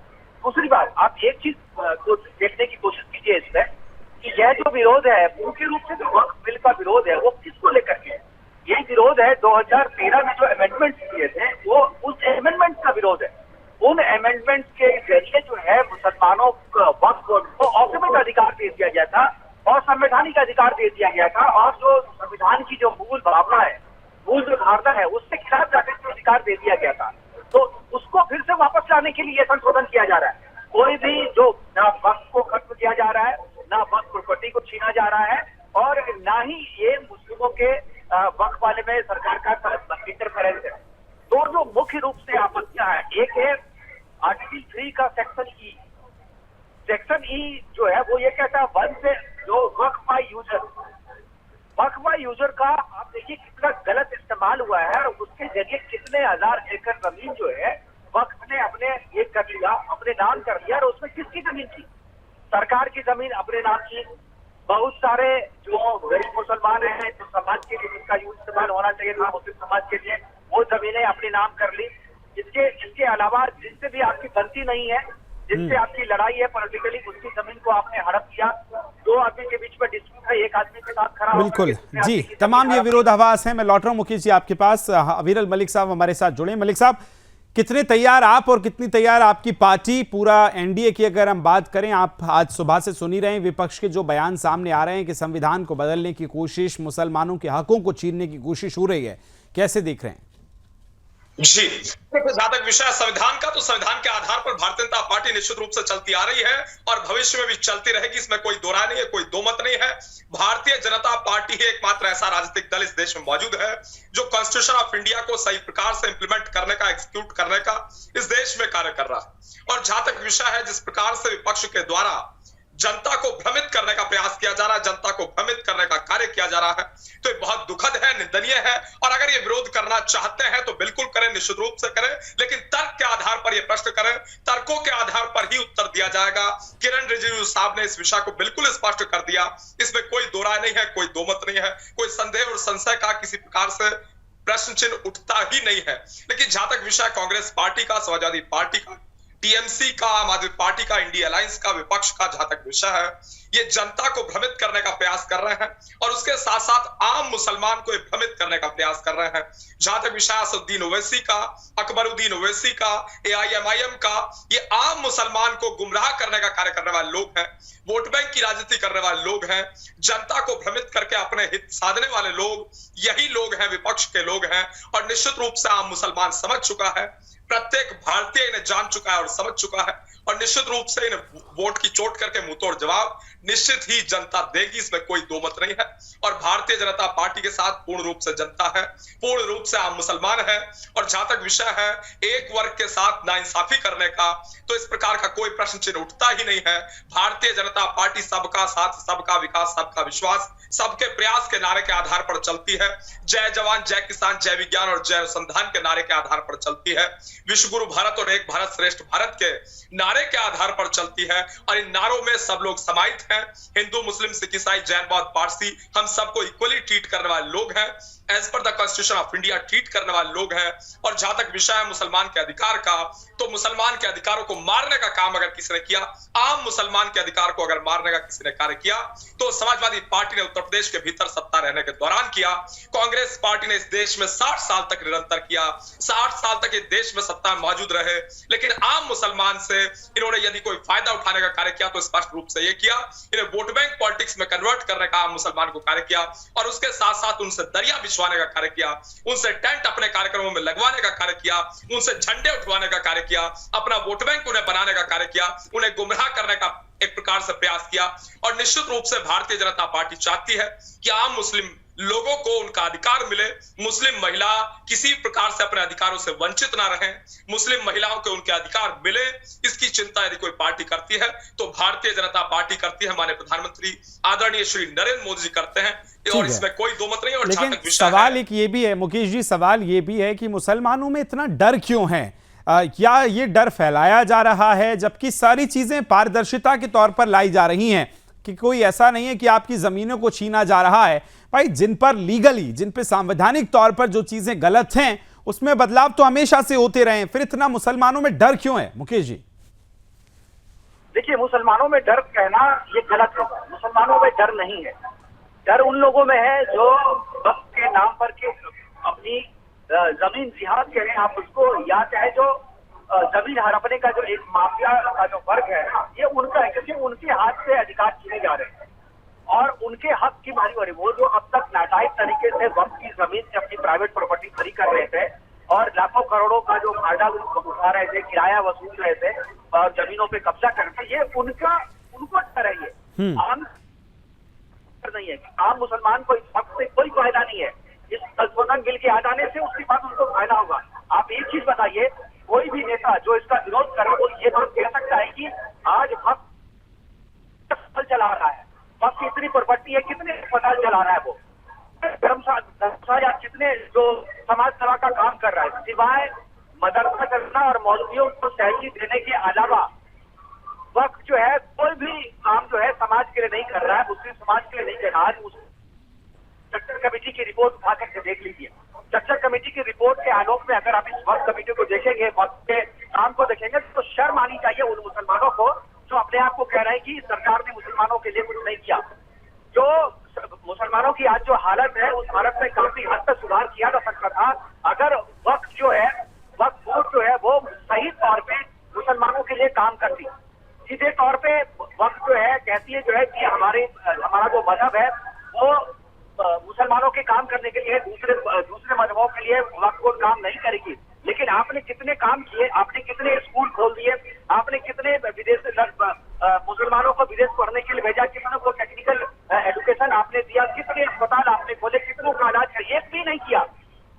[SPEAKER 10] दूसरी बात, आप एक चीज को देखने की कोशिश कीजिए इसमें कि यह जो विरोध है मुख्य रूप से जो वक्फ बिल का विरोध है वो किसको लेकर के है? ये विरोध है 2013 में जो अमेंडमेंट किए थे वो उस अमेंडमेंट का विरोध है। उन अमेंडमेंट के जरिए जो है मुसलमानों को वक्फ को ऑटोमेटिक अधिकार दे दिया गया था और संवैधानिक अधिकार दे दिया गया था, और जो संविधान की जो मूल भावना है, मूल जो धारणा है, उसके खिलाफ जाकर के अधिकार दे दिया गया था। तो उसको फिर से वापस लाने के लिए संशोधन किया जा रहा है। कोई भी जो ना वक्फ को खत्म किया जा रहा है, ना वक्फ प्रॉपर्टी को छीना जा रहा है, और ना ही ये मुस्लिमों के वक्फ वाले में सरकार का इंटरफेरेंस है। तो जो मुख्य रूप से आपत्तियां हैं, एक है आर्टिकल 3 का सेक्शन ई। सेक्शन ई जो है वो ये कहता है वन से जो वक्फ बाय यूजर का आप देखिए कितना गलत इस्तेमाल हुआ है, और उसके जरिए कितने हजार एकड़ जमीन जो है वक्फ ने अपने ये कर लिया, अपने नाम कर लिया। और उसमें किसकी जमीन थी? सरकार की जमीन अपने नाम की। बहुत सारे जो गरीब मुसलमान हैं, जो समाज के लिए जिसका यूज इस्तेमाल होना चाहिए था मुस्लिम समाज के लिए, वो जमीनें अपने नाम कर ली। इसके अलावा जिनसे भी आपकी बनती नहीं है, जिससे आपकी लड़ाई है पॉलिटिकली, उसकी जमीन को आपने हड़प किया। दो आदमी के बीच में डिस्प्यूट है, एक आदमी के साथ खड़ा
[SPEAKER 1] बिल्कुल जी, तमाम ये विरोधाभास है। मैं लौट रहा हूं मुकेश जी आपके पास। अविरल मलिक साहब हमारे साथ जुड़े। मलिक साहब, कितने तैयार आप और कितनी तैयार आपकी पार्टी, पूरा एनडीए की अगर हम बात करें? आप आज सुबह से सुन ही रहे हैं विपक्ष के जो बयान सामने आ रहे हैं कि संविधान को बदलने की कोशिश, मुसलमानों के हकों को छीनने की कोशिश हो रही है, कैसे देख रहे हैं?
[SPEAKER 14] जी, जहां तक विषय संविधान का, तो संविधान के आधार पर भारतीय जनता पार्टी निश्चित रूप से चलती आ रही है और भविष्य में भी चलती रहेगी, इसमें कोई दो राय नहीं है, कोई दो मत नहीं है। भारतीय जनता पार्टी ही एकमात्र ऐसा राजनीतिक दल इस देश में मौजूद है जो कॉन्स्टिट्यूशन ऑफ इंडिया को सही प्रकार से इंप्लीमेंट करने का, एग्जीक्यूट करने का इस देश में कार्य कर रहा है। और जहां तक विषय है जिस प्रकार से विपक्ष के द्वारा जनता को भ्रमित करने का प्रयास किया जा रहा है, जनता को भ्रमित करने का कार्य किया जा रहा है, तो ये बहुत दुखद है, निंदनीय है। और अगर ये विरोध करना चाहते हैं तो बिल्कुल करें, निश्चित रूप से करें, लेकिन तर्क के आधार पर ये प्रश्न करें, तर्कों के आधार पर ही उत्तर दिया जाएगा। किरण रिजिजू साहब ने इस विषय को बिल्कुल स्पष्ट कर दिया, इसमें कोई दो राय नहीं है, कोई दो मत नहीं है, कोई संदेह और संशय का किसी प्रकार से प्रश्न चिन्ह उठता ही नहीं है। लेकिन जहां तक विषय कांग्रेस पार्टी का, समाजवादी पार्टी का, टीएमसी का, आम आदमी पार्टी का, इंडिया अलायंस का, विपक्ष का जहां तक विषय है, ये जनता को भ्रमित करने का प्रयास कर रहे हैं और उसके साथ साथ आम मुसलमान को भ्रमित करने का प्रयास कर रहे हैं। जहां तक विषय असदुद्दीन ओवैसी का, अकबरुद्दीन ओवैसी का, एआईएमआईएम का, ये आम मुसलमान को गुमराह करने का कार्य करने वाले लोग हैं, वोट बैंक की राजनीति करने वाले लोग हैं, जनता को भ्रमित करके अपने हित साधने वाले लोग यही लोग हैं, विपक्ष के लोग हैं। और निश्चित रूप से आम मुसलमान समझ चुका है, प्रत्येक भारतीय इन्हें जान चुका है और समझ चुका है, और निश्चित रूप से इन्हें वोट की चोट करके मुंहतोड़ जवाब निश्चित ही जनता देगी, इसमें कोई दो मत नहीं है। और भारतीय जनता पार्टी के साथ पूर्ण रूप से जनता है, पूर्ण रूप से आम मुसलमान है। और जहां तक विषय है एक वर्ग के साथ नाइंसाफी करने का, तो इस प्रकार का कोई प्रश्न चिन्ह उठता ही नहीं है। भारतीय जनता पार्टी सबका साथ, सबका विकास, सबका विश्वास, सबके प्रयास के नारे के आधार पर चलती है। जय जवान, जय किसान, जय विज्ञान और जय अनुसंधान के नारे के आधार पर चलती है। विश्व गुरु भारत और एक भारत श्रेष्ठ भारत के नारे के आधार पर चलती है। और इन नारों में सब लोग समाहित हैं, हिंदू, मुस्लिम, सिख, ईसाई, जैन, बौद्ध, पारसी, हम सबको इक्वली ट्रीट करने वाले लोग हैं, as per the constitution of India treat करने वाले लोग हैं। और जहां तक विषय है मुसलमान के अधिकार का, तो मुसलमान के अधिकारों को मारने का काम अगर किसी ने किया, आम मुसलमान के अधिकार को अगर मारने का किसी ने कार्य किया, तो समाजवादी पार्टी ने उत्तर प्रदेश के भीतर सत्ता रहने के दौरान किया। कांग्रेस पार्टी ने इस देश में 60 साल तक निरंतर किया, 60 साल तक इस देश में सत्ता में मौजूद रहे। लेकिन आम मुसलमान से इन्होंने यदि कोई फायदा उठाने का कार्य किया तो स्पष्ट रूप से यह किया, इन्हें वोट बैंक पॉलिटिक्स में कन्वर्ट करने का आम मुसलमान को कार्य किया, और उसके साथ साथ उनसे दरिया बिछवाने का कार्य किया, उनसे टेंट अपने कार्यक्रमों में लगवाने का कार्य किया, उनसे झंडे उठवाने का कार्य किया, अपना वोट बैंक उन्हें बनाने का कार्य किया, उन्हें गुमराह करने का एक प्रकार से प्रयास किया। और निश्चित रूप से भारतीय जनता पार्टी चाहती है कि आम मुस्लिम लोगों को उनका अधिकार मिले, मुस्लिम महिला किसी प्रकार से अपने अधिकारों से वंचित ना रहें, मुस्लिम महिलाओं को उनके अधिकार मिले, इसकी चिंता यदि कोई पार्टी करती है तो भारतीय जनता पार्टी करती है, माननीय प्रधानमंत्री आदरणीय श्री नरेंद्र मोदी जी करते हैं, और इसमें कोई दो मत नहीं। और
[SPEAKER 1] लेकिन सवाल एक ये भी है मुकेश जी, सवाल ये भी है कि मुसलमानों में इतना डर क्यों है? क्या ये डर फैलाया जा रहा है जबकि सारी चीजें पारदर्शिता के तौर पर लाई जा रही हैं कि कोई ऐसा नहीं है कि आपकी जमीनों को छीना जा रहा है? भाई, जिन पर लीगली, जिन पे संवैधानिक तौर पर जो चीजें गलत हैं उसमें बदलाव तो हमेशा से होते रहे, फिर इतना मुसलमानों में डर क्यों है मुकेश जी?
[SPEAKER 10] देखिए, मुसलमानों में डर कहना ये गलत है। मुसलमानों में डर नहीं है, डर उन लोगों में है जो वक्त के नाम पर के अपनी जमीन जिहाद करें आप उसको, या चाहे जो जमीन हड़पने का जो एक माफिया का जो वर्ग है ये उनका है, क्योंकि उनके हाथ से अधिकार छीने जा रहे हैं और उनके हक की मारी हो रही। वो जो अब तक नाजायज तरीके से वक्त की जमीन से अपनी प्राइवेट प्रॉपर्टी खड़ी कर रहे थे और लाखों करोड़ों का जो फायदा उठा रहे थे, किराया वसूल रहे थे और जमीनों पे कब्जा करते, ये उनको डर है। ये आम नहीं है। आम मुसलमान को इस वक्त से कोई फायदा नहीं है। इस संशोधन बिल के आ जाने से उसके बाद उनको फायदा होगा। आप एक चीज बताइए, कोई भी नेता जो इसका विरोध कर रहा है वो ये बात कह सकता है कि आज वक्त चला रहा है, वक्त की इतनी प्रॉपर्टी है, कितने अस्पताल चला रहा है वो, धर्मशाला कितने जो समाज सेवा का काम कर रहा है, सिवाय मदरसा करना और मौलवियों को सहूलियत देने के अलावा वक्त जो है कोई भी काम जो है समाज के लिए नहीं कर रहा है, मुस्लिम समाज के लिए नहीं कर रहा है। स्ट्रक्चर कमेटी की रिपोर्ट उठा करके देख लीजिए। स्ट्रक्चर कमेटी की रिपोर्ट के आलोक में अगर आप इस वक्त कमेटी को देखेंगे, वक्त के काम को देखेंगे, तो शर्म आनी चाहिए उन मुसलमानों को जो अपने आप को कह रहे हैं कि सरकार ने मुसलमानों के लिए कुछ नहीं किया। जो मुसलमानों की आज जो हालत है उस हालत में काफी हद तक सुधार किया जा सकता था अगर वक्त जो है, वक्त बोर्ड जो है वो सही तौर पे मुसलमानों के लिए काम करती। सीधे तौर पे वक्त जो है कहती है जो है कि हमारा जो मजहब है वो मुसलमानों के काम करने के लिए दूसरे मजहबों के लिए वक्त बोर्ड काम नहीं करेगी। लेकिन आपने कितने काम किए, आपने कितने स्कूल खोल दिए, आपने कितने विदेश मुसलमानों को विदेश पढ़ने के लिए भेजा, कितनों को टेक्निकल एजुकेशन आपने दिया, कितने अस्पताल आपने खोले, कितनों का इलाज किया, एक भी नहीं किया।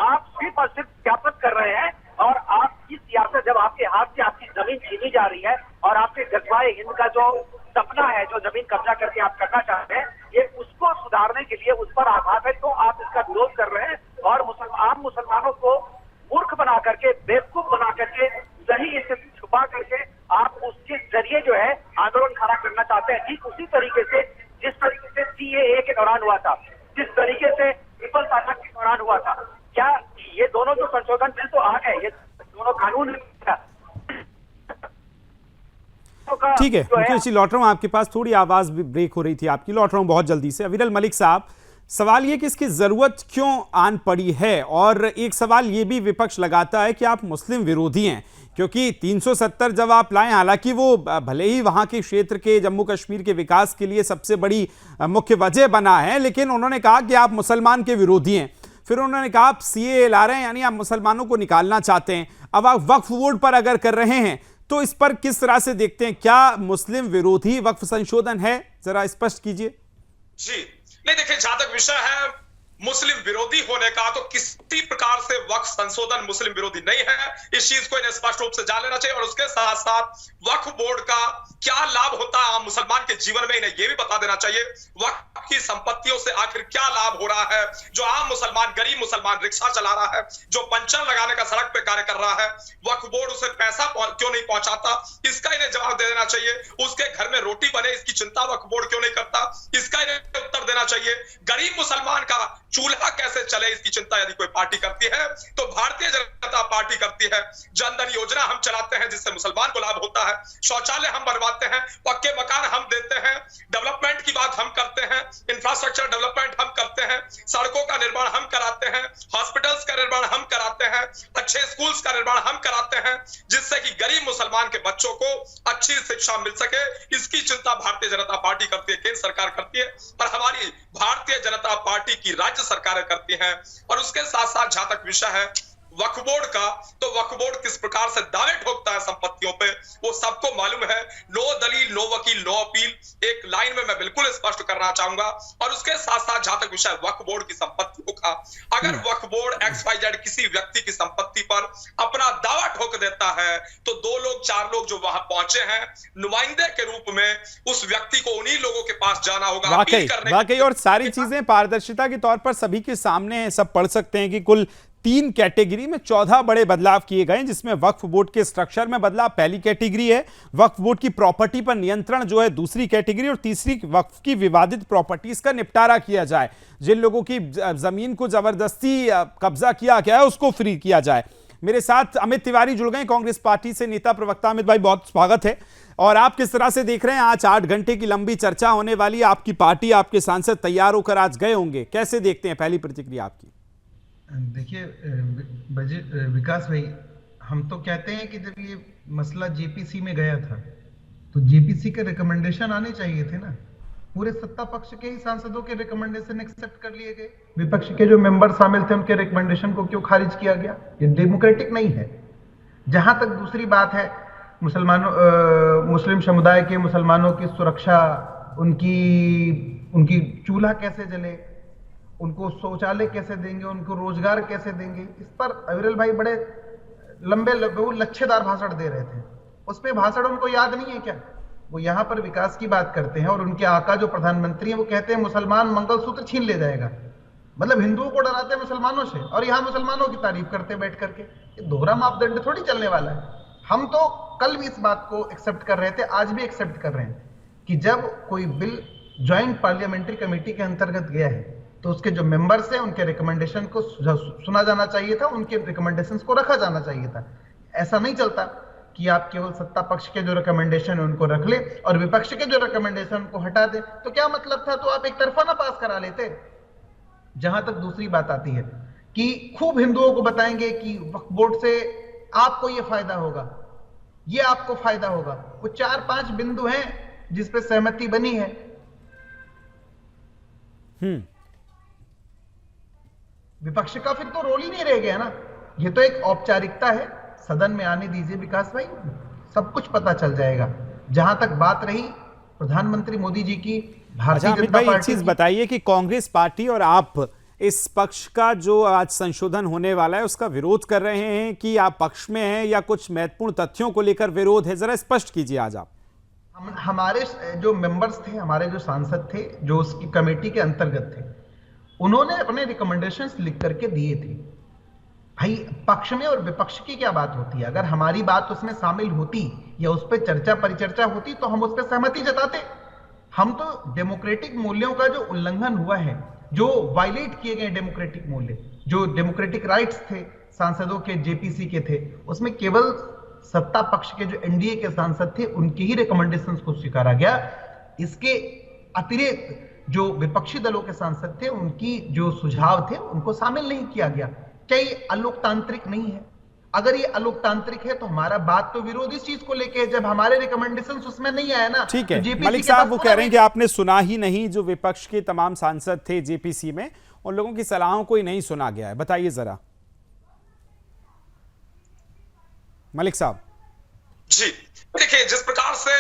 [SPEAKER 10] आप सिर्फ और सिर्फ व्यापक कर रहे हैं और आपकी सियासत जब आपके हाथ से आपकी जमीन छीनी जा रही है और आपके जज्बाए हिंद का जो सपना है, जो जमीन कब्जा करके आप करना चाहते हैं, ये उसको सुधारने के लिए उस पर आघात है, तो आप इसका विरोध कर रहे हैं और आम मुसलमानों को मूर्ख बना करके, बेवकूफ बना करके, सही स्थिति छुपा करके आप उसके जरिए जो है आंदोलन खड़ा करना चाहते हैं। ठीक उसी तरीके से जिस तरीके से CAA के दौरान हुआ था, जिस तरीके से पीपल्स तलाक के दौरान हुआ था। क्या ये दोनों जो संशोधन बिल तो आ गए, ये दोनों कानून
[SPEAKER 1] ठीक है मुकेश जी, लौट रहा हूं आपके पास, थोड़ी आवाज भी ब्रेक हो रही थी आपकी, लौट रहा हूं बहुत जल्दी से। अविरल मलिक साहब, सवाल ये कि इसकी जरूरत क्यों आन पड़ी है, और एक सवाल ये भी विपक्ष लगाता है कि आप मुस्लिम विरोधी हैं, क्योंकि 370 जब आप लाएं, हालांकि वो भले ही वहां के क्षेत्र के जम्मू कश्मीर के विकास के लिए सबसे बड़ी मुख्य वजह बना है, लेकिन उन्होंने कहा कि आप मुसलमान के विरोधी हैं। फिर उन्होंने कहा आप CAA ला रहे हैं, यानी आप मुसलमानों को निकालना चाहते हैं। अब आप वक्फ बोर्ड पर अगर कर रहे हैं तो इस पर किस तरह से देखते हैं? क्या मुस्लिम विरोधी वक्फ संशोधन है? जरा स्पष्ट कीजिए।
[SPEAKER 14] जी नहीं, देखिए, जहां तक विषय है मुस्लिम विरोधी होने का, तो किसी प्रकार से वक्फ संशोधन मुस्लिम विरोधी नहीं है। इस चीज को इन्हें स्पष्ट रूप से जान लेना चाहिए और उसके साथ साथ वक्फ बोर्ड का क्या लाभ होता है आम मुसलमान के जीवन में, इन्हें यह भी बता देना चाहिए। वक्फ की संपत्तियों से आखिर क्या लाभ हो रहा है? जो आम मुसलमान, गरीब मुसलमान रिक्शा चला रहा है, जो पंचर लगाने का सड़क पे कार्य कर रहा है, वक्फ बोर्ड उसे पैसा क्यों नहीं पहुंचाता? इसका इन्हें जवाब दे देना चाहिए। उसके घर में रोटी बने, इसकी चिंता वक्फ बोर्ड क्यों नहीं करता? इसका इन्हें उत्तर देना चाहिए। गरीब मुसलमान का चूल्हा कैसे चले, इसकी चिंता यदि कोई पार्टी करती है तो भारतीय जनता पार्टी करती है। जन धन योजना हम चलाते हैं जिससे मुसलमान को लाभ होता है, शौचालय हम बनवाते हैं, पक्के मकान हम देते हैं, डेवलपमेंट की बात हम करते हैं, इंफ्रास्ट्रक्चर डेवलपमेंट हम करते हैं, सड़कों का निर्माण हम कराते हैं, हॉस्पिटल्स का निर्माण हम कराते हैं, अच्छे स्कूल्स का निर्माण हम कराते हैं, जिससे कि गरीब मुसलमान के बच्चों को अच्छी शिक्षा मिल सके। इसकी चिंता भारतीय जनता पार्टी करती है, केंद्र सरकार करती है और हमारी भारतीय जनता पार्टी की राज्य सरकारें करती हैं। और उसके साथ साथ जहां तक विषय है वक्फ बोर्ड का, तो वक्फ बोर्ड किस प्रकार से दावे ठोकता है संपत्तियों पे वो सबको मालूम है। नो दलील, नो वकील, नो अपील, एक लाइन में मैं बिल्कुल स्पष्ट करना चाहूंगा। और उसके साथ साथ जहां तक विषय वक्फ बोर्ड की संपत्तियों का, अगर वक्फ बोर्ड XYZ किसी व्यक्ति की संपत्ति पर अपना दावा ठोक देता है तो 2 लोग 4 लोग जो वहां पहुंचे हैं नुमाइंदे के रूप में, उस व्यक्ति को उन्हीं लोगों के पास जाना होगा।
[SPEAKER 1] वाकई और सारी चीजें पारदर्शिता के तौर पर सभी के सामने हैं, सब पढ़ सकते हैं कि कुल 3 कैटेगरी में 14 बड़े बदलाव किए गए, जिसमें वक्फ बोर्ड के स्ट्रक्चर में बदलाव पहली कैटेगरी है, वक्फ बोर्ड की प्रॉपर्टी पर नियंत्रण जो है दूसरी कैटेगरी, और तीसरी वक्फ की विवादित प्रॉपर्टीज का निपटारा किया जाए, जिन लोगों की जमीन को जबरदस्ती कब्जा किया गया है उसको फ्री किया जाए। मेरे साथ अमित तिवारी जुड़ गए कांग्रेस पार्टी से, नेता प्रवक्ता। अमित भाई, बहुत स्वागत है। और आप किस तरह से देख रहे हैं, आज 8 घंटे की लंबी चर्चा होने वाली, आपकी पार्टी, आपके सांसद तैयार होकर आज गए होंगे, कैसे देखते हैं, पहली प्रतिक्रिया आपकी?
[SPEAKER 15] देखिए विकास भाई, हम तो कहते हैं कि जब ये मसला जेपीसी में गया था तो जेपीसी के रिकमेंडेशन आने चाहिए थे ना, पूरे सत्ता पक्ष के ही सांसदों के रिकमेंडेशन एक्सेप्ट कर लिए गए, विपक्ष के जो मेंबर शामिल थे उनके रिकमेंडेशन को क्यों खारिज किया गया? ये डेमोक्रेटिक नहीं है। जहां तक दूसरी बात है मुस्लिम समुदाय के मुसलमानों की सुरक्षा, उनकी चूल्हा कैसे जले, उनको शौचालय कैसे देंगे, उनको रोजगार कैसे देंगे, इस पर अविरल भाई बड़े लंबे लच्छेदार भाषण दे रहे थे। उस पे भाषण उनको याद नहीं है क्या? वो यहाँ पर विकास की बात करते हैं और उनके आका जो प्रधानमंत्री हैं वो कहते हैं मुसलमान मंगलसूत्र छीन ले जाएगा, मतलब हिंदुओं को डराते हैं मुसलमानों से, और यहाँ मुसलमानों की तारीफ करते हैं बैठ करके। ये दोहरा मापदंड थोड़ी चलने वाला है। हम तो कल भी इस बात को एक्सेप्ट कर रहे थे, आज भी एक्सेप्ट कर रहे हैं कि जब कोई बिल ज्वाइंट पार्लियामेंट्री कमेटी के अंतर्गत गया है तो उसके जो मेंबर्स हैं उनके रिकमेंडेशन को सुना जाना चाहिए था, उनके रिकमेंडेशंस को रखा जाना चाहिए था। ऐसा नहीं चलता कि आप केवल सत्ता पक्ष के जो रिकमेंडेशन है उनको रख ले और विपक्ष के जो रिकमेंडेशन को हटा दे। तो क्या मतलब था? तो आप एक तरफा ना पास करा लेते। जहां तक दूसरी बात आती है कि खूब हिंदुओं को बताएंगे कि वक्फ बोर्ड से आपको ये फायदा होगा, ये आपको फायदा होगा, वो 4-5 बिंदु हैं जिस पे सहमति बनी है। विपक्ष का फिर तो रोल ही नहीं रह गया ना। ये तो एक औपचारिकता है। सदन में आने दीजिए विकास भाई, सब कुछ पता चल जाएगा। जहां तक बात रही प्रधानमंत्री मोदी जी की, भारतीय जनता पार्टी,
[SPEAKER 1] एक चीज बताइए कि कांग्रेस पार्टी और आप इस पक्ष का जो आज संशोधन होने वाला है उसका विरोध कर रहे हैं कि आप पक्ष में हैं या कुछ महत्वपूर्ण तथ्यों को लेकर विरोध है, जरा स्पष्ट कीजिए आज आप।
[SPEAKER 15] हमारे जो मेंबर्स थे, हमारे जो सांसद थे जो उसकी कमेटी के अंतर्गत थे, उन्होंने अपने रिकमेंडेशंस लिख करके दिए थे। भाई पक्ष में और विपक्ष की क्या बात होती है? अगर हमारी बात उसमें शामिल होती या उस पर चर्चा परिचर्चा होती तो हम उस पर सहमति जताते। हम तो डेमोक्रेटिक मूल्यों का जो उल्लंघन हुआ है, जो वायलेट किए गए डेमोक्रेटिक मूल्य, जो डेमोक्रेटिक राइट्स थे सांसदों के, जेपीसी के थे, उसमें केवल सत्ता पक्ष के जो एनडीए के सांसद थे उनके ही रिकमेंडेशंस को स्वीकारा गया। इसके अतिरिक्त जो विपक्षी दलों के सांसद थे उनकी जो सुझाव थे उनको शामिल नहीं किया गया। क्या ये अलोकतांत्रिक नहीं है? अगर ये अलोकतांत्रिक है तो हमारा बात तो विरोध इस चीज को लेके है, जब हमारे रिकमेंडेशंस उसमें नहीं आया ना।
[SPEAKER 1] ठीक है,
[SPEAKER 15] तो
[SPEAKER 1] मलिक साहब वो कह रहे हैं कि आपने सुना ही नहीं, जो विपक्ष के तमाम सांसद थे जेपीसी में, उन लोगों की सलाहों को ही नहीं सुना गया है। बताइए जरा मलिक साहब।
[SPEAKER 14] जी देखिए, जिस प्रकार से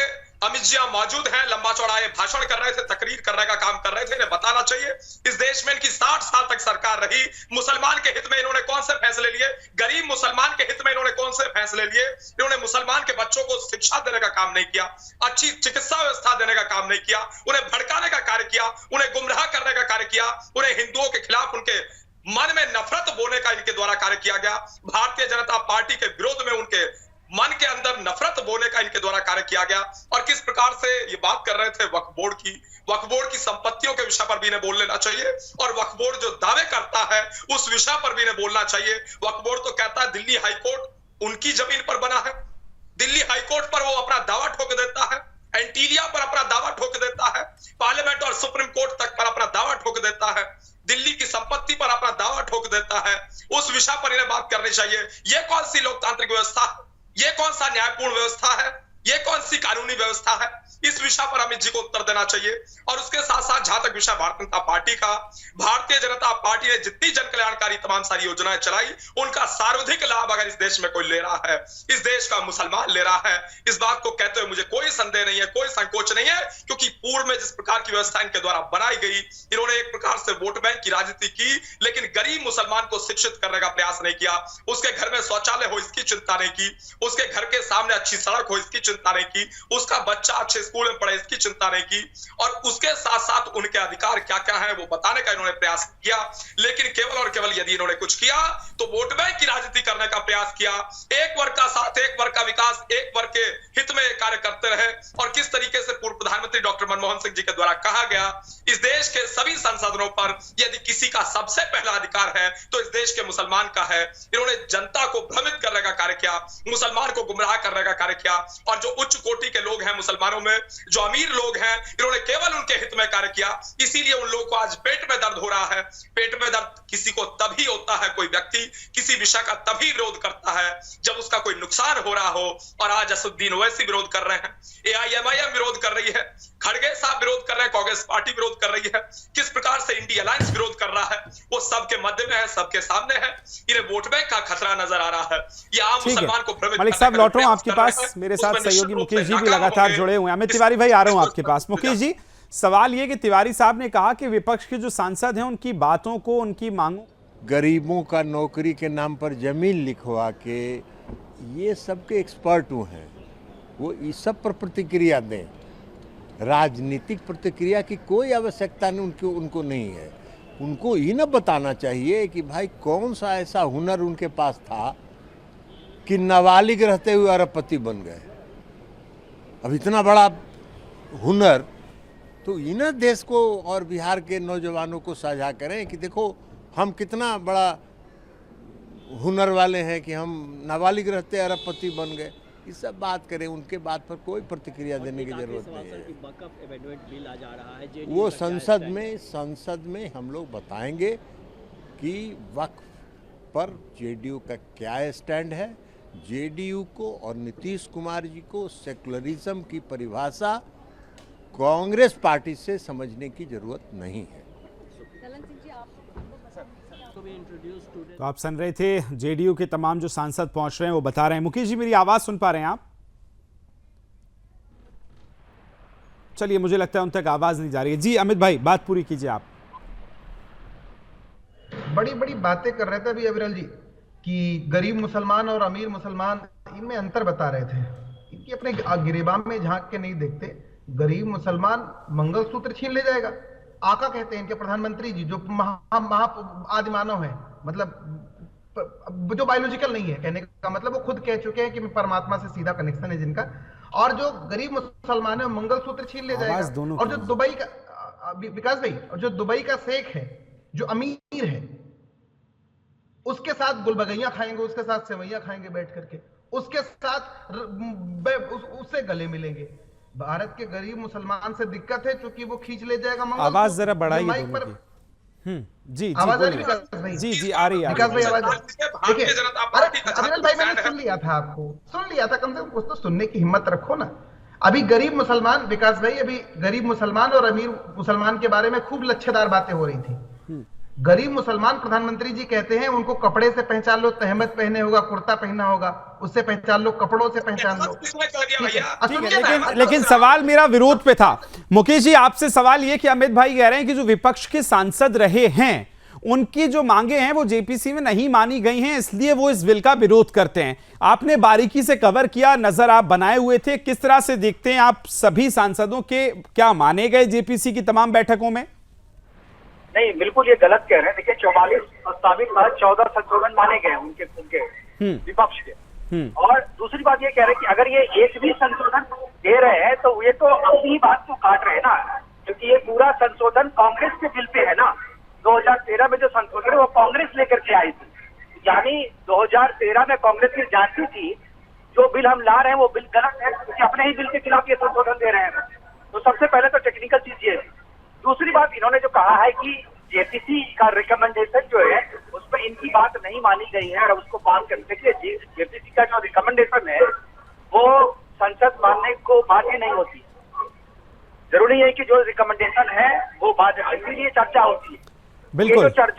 [SPEAKER 14] अमित जी मौजूद हैं, लंबा चौड़ा भाषण कर रहे थे, तकरीर करने का काम कर रहे थे, इन्हें बताना चाहिए इस देश में इनकी 60 साल तक सरकार रही, मुसलमान के हित में इन्होंने कौन से फैसले लिए, गरीब मुसलमान के हित में इन्होंने कौन से फैसले लिए, इन्होंने मुसलमान के बच्चों को शिक्षा देने का काम नहीं किया, अच्छी चिकित्सा व्यवस्था देने का काम नहीं किया, उन्हें भड़काने का कार्य किया, उन्हें गुमराह करने का कार्य किया, उन्हें हिंदुओं के खिलाफ उनके मन में नफरत बोने का इनके द्वारा कार्य किया गया। भारतीय जनता पार्टी के विरोध में उनके मन के अंदर नफरत बोने का इनके द्वारा कार्य किया गया। और किस प्रकार से ये बात कर रहे थे वक्फ बोर्ड की संपत्तियों के विषय पर भी इन्हें बोल लेना चाहिए, और वक्फ बोर्ड जो दावे करता है उस विषय पर भी इन्हें बोलना चाहिए। वक्फ बोर्ड तो कहता है दिल्ली हाईकोर्ट उनकी जमीन पर बना है, दिल्ली हाईकोर्ट पर वो अपना दावा ठोक देता है, एंटीलिया पर अपना दावा ठोक देता है, पार्लियामेंट और सुप्रीम कोर्ट तक पर अपना दावा ठोक देता है, दिल्ली की संपत्ति पर अपना दावा ठोक देता है। उस विषय पर इन्हें बात करनी चाहिए। ये कौन सी लोकतांत्रिक व्यवस्था है? ये कौन सा न्यायपूर्ण व्यवस्था है? ये कौन सी कानूनी व्यवस्था है? इस विषय पर अमित जी को उत्तर देना चाहिए। और उसके साथ साथ जहां तक विषय भारतीय जनता पार्टी का, भारतीय जनता पार्टी ने जितनी जन कल्याणकारी तमाम सारी योजनाएं चलाई, उनका सर्वाधिक लाभ अगर इस देश में कोई ले रहा है, इस देश का मुसलमान ले रहा है। इस बात को कहते हुए मुझे कोई संदेह नहीं है, कोई संकोच नहीं है, क्योंकि पूर्व में जिस प्रकार की व्यवस्था इनके द्वारा बनाई गई, इन्होंने एक प्रकार से वोट बैंक की राजनीति की, लेकिन गरीब मुसलमान को शिक्षित करने का प्रयास नहीं किया। उसके घर में शौचालय हो इसकी चिंता नहीं की, उसके घर के सामने अच्छी सड़क हो इसकी चिंता नहीं की, उसका बच्चा अच्छे स्कूल में पढ़े इसकी चिंता नहीं की, और उसके साथ साथ उनके अधिकार क्या क्या है वो बताने का इन्होंने प्रयास किया। लेकिन केवल और केवल यदि इन्होंने कुछ किया तो वोट बैंक की राजनीति करने का प्रयास किया। एक वर्ग का साथ, एक वर्ग का विकास, एक वर्ग के हित में कार्य करते रहे। और किस तरीके से पूर्व प्रधानमंत्री डॉक्टर मनमोहन सिंह जी के द्वारा कहा गया, इस देश के सभी संसाधनों पर यदि किसी का सबसे पहला अधिकार है तो इस देश के मुसलमान का है। इन्होंने जनता को भ्रमित करने का कार्य किया, मुसलमान को गुमराह करने का कार्य किया। और जो उच्च कोटि के लोग हैं मुसलमानों में, जो अमीर लोग हैं, इन्होंने केवल उनके हित में कार्य किया। इसीलिए उन लोगों को आज पेट में दर्द हो रहा है। पेट में दर्द किसी को तभी होता है, कोई व्यक्ति किसी विषय का तभी विरोध करता है जब उसका कोई नुकसान हो रहा हो। और आज असदुद्दीन ओवैसी विरोध कर रहे हैं, AIMIM विरोध कर रही है, खड़गे साहब विरोध कर रहे हैं, कांग्रेस पार्टी विरोध कर रही है, किस प्रकार से इंडिया अलायंस विरोध कर रहा है, वो सबके मध्य में है, सबके सामने है। इन्हें वोट बैंक का खतरा नजर आ रहा है। ये आम मुसलमान को भ्रमित
[SPEAKER 1] मलिक साहब लौट रहा हूं आपके पास, मेरे साथ सहयोगी मुकेश जी भी लगातार जुड़े हुए हैं। अमित तिवारी भाई आ रहा हूं आपके पास। मुकेश जी, सवाल ये कि तिवारी साहब ने कहा कि विपक्ष के जो सांसद हैं उनकी बातों को, उनकी मांगों,
[SPEAKER 16] गरीबों का नौकरी के नाम पर जमीन लिखवा के, ये सबके एक्सपर्ट हैं, वो इस सब पर प्रतिक्रिया दें। राजनीतिक प्रतिक्रिया की कोई आवश्यकता नहीं उनको नहीं है। उनको ही न बताना चाहिए कि भाई कौन सा ऐसा हुनर उनके पास था कि नाबालिग रहते हुए अरबपति बन गए। अब इतना बड़ा हुनर तो इन्हें देश को और बिहार के नौजवानों को साझा करें कि देखो हम कितना बड़ा हुनर वाले हैं कि हम नाबालिग रहते अरबपति बन गए। ये सब बात करें, उनके बात पर कोई प्रतिक्रिया देने की जरूरत नहीं है। वो संसद में हम लोग बताएंगे कि वक्फ पर जेडीयू का क्या स्टैंड है। जेडीयू को और नीतीश कुमार जी को सेकुलरिज्म की परिभाषा कांग्रेस पार्टी से समझने की जरूरत नहीं है।
[SPEAKER 1] तो आप सुन रहे थे जेडीयू के तमाम जो सांसद पहुंच रहे हैं वो बता रहे हैं। मुकेश जी, मेरी आवाज सुन पा रहे हैं आप? चलिए, मुझे लगता है उन तक आवाज नहीं जा रही है। जी अमित भाई, बात पूरी कीजिए आप।
[SPEAKER 15] बड़ी बड़ी बातें कर रहे थे अभी अविरल जी कि गरीब मुसलमान और अमीर मुसलमान, इनमें अंतर बता रहे थे। इनकी अपने गिरेबान में झांक के नहीं देखते। गरीब मुसलमान मंगलसूत्र छीन ले जाएगा। आका कहते हैं इनके प्रधानमंत्री जी, जो महा आदि मानव है, मतलब जो बायोलॉजिकल नहीं है, कहने का मतलब वो खुद कह चुके हैं कि परमात्मा से सीधा कनेक्शन है जिनका। और जो गरीब मुसलमान है मंगलसूत्र छीन ले जाएगा। और जो दुबई का विकास भाई, और जो दुबई का शेख है, जो अमीर है, उसके साथ गुलबगैया खाएंगे, उसके साथ सेवैया खाएंगे बैठ करके, उसके साथ उससे गले मिलेंगे। भारत के गरीब मुसलमान से दिक्कत है क्योंकि वो खींच ले जाएगा।
[SPEAKER 1] आवाज जरा बढ़ाइए दोनों की। जी
[SPEAKER 15] आवाज आ रही है?
[SPEAKER 1] जी आ रही है
[SPEAKER 15] विकास भाई आवाज। देखिए अविरल भाई, मैंने सुन लिया था, आपको सुन लिया था, कम से कम कुछ तो सुनने की हिम्मत रखो ना। अभी गरीब मुसलमान, विकास भाई, अभी गरीब मुसलमान और अमीर मुसलमान के बारे में खूब लच्छेदार बातें हो रही थी। गरीब मुसलमान प्रधानमंत्री जी कहते हैं उनको कपड़े से पहचान लो, तहमत पहने होगा, कुर्ता पहनना होगा, उससे पहचान लो, कपड़ों से पहचान लो।
[SPEAKER 1] ठीक है, लेकिन सवाल मेरा विरोध पे था। मुकेश जी, आपसे सवाल ये कि अमित भाई कह रहे हैं कि जो विपक्ष के सांसद रहे हैं उनकी जो मांगे हैं वो जेपीसी में नहीं मानी गई हैं, इसलिए वो इस बिल का विरोध करते हैं। आपने बारीकी से कवर किया, नजर आप बनाए हुए थे। किस तरह से देखते हैं आप सभी सांसदों के क्या माने गए जेपीसी की तमाम बैठकों में?
[SPEAKER 10] नहीं, बिल्कुल ये गलत कह रहे हैं। देखिए 44 प्रस्तावित 14 संशोधन माने गए उनके विपक्ष के। और दूसरी बात ये कह रहे हैं कि अगर ये एक भी संशोधन दे रहे हैं तो ये तो अपनी बात को काट रहे हैं ना, क्योंकि ये पूरा संशोधन कांग्रेस के बिल पे है ना। 2013 में जो संशोधन है वो कांग्रेस लेकर के आई थी, यानी 2013 में कांग्रेस की जानती थी जो बिल हम ला रहे हैं वो बिल गलत है, क्योंकि अपने ही बिल के खिलाफ ये संशोधन दे रहे हैं। तो सबसे पहले तो टेक्निकल चीज ये है। दूसरी बात, इन्होंने जो कहा है कि जेपीसी का रिकमेंडेशन जो है उसमें इनकी बात नहीं मानी गई है और उसको मान कर देखिए, जेपीसी का जो रिकमेंडेशन है वो संसद मानने को बाध्य नहीं होती। जरूरी है कि जो रिकमेंडेशन है वो बात, इसीलिए चर्चा होती है।
[SPEAKER 1] बिल्कुल।
[SPEAKER 10] ये जो चर्चा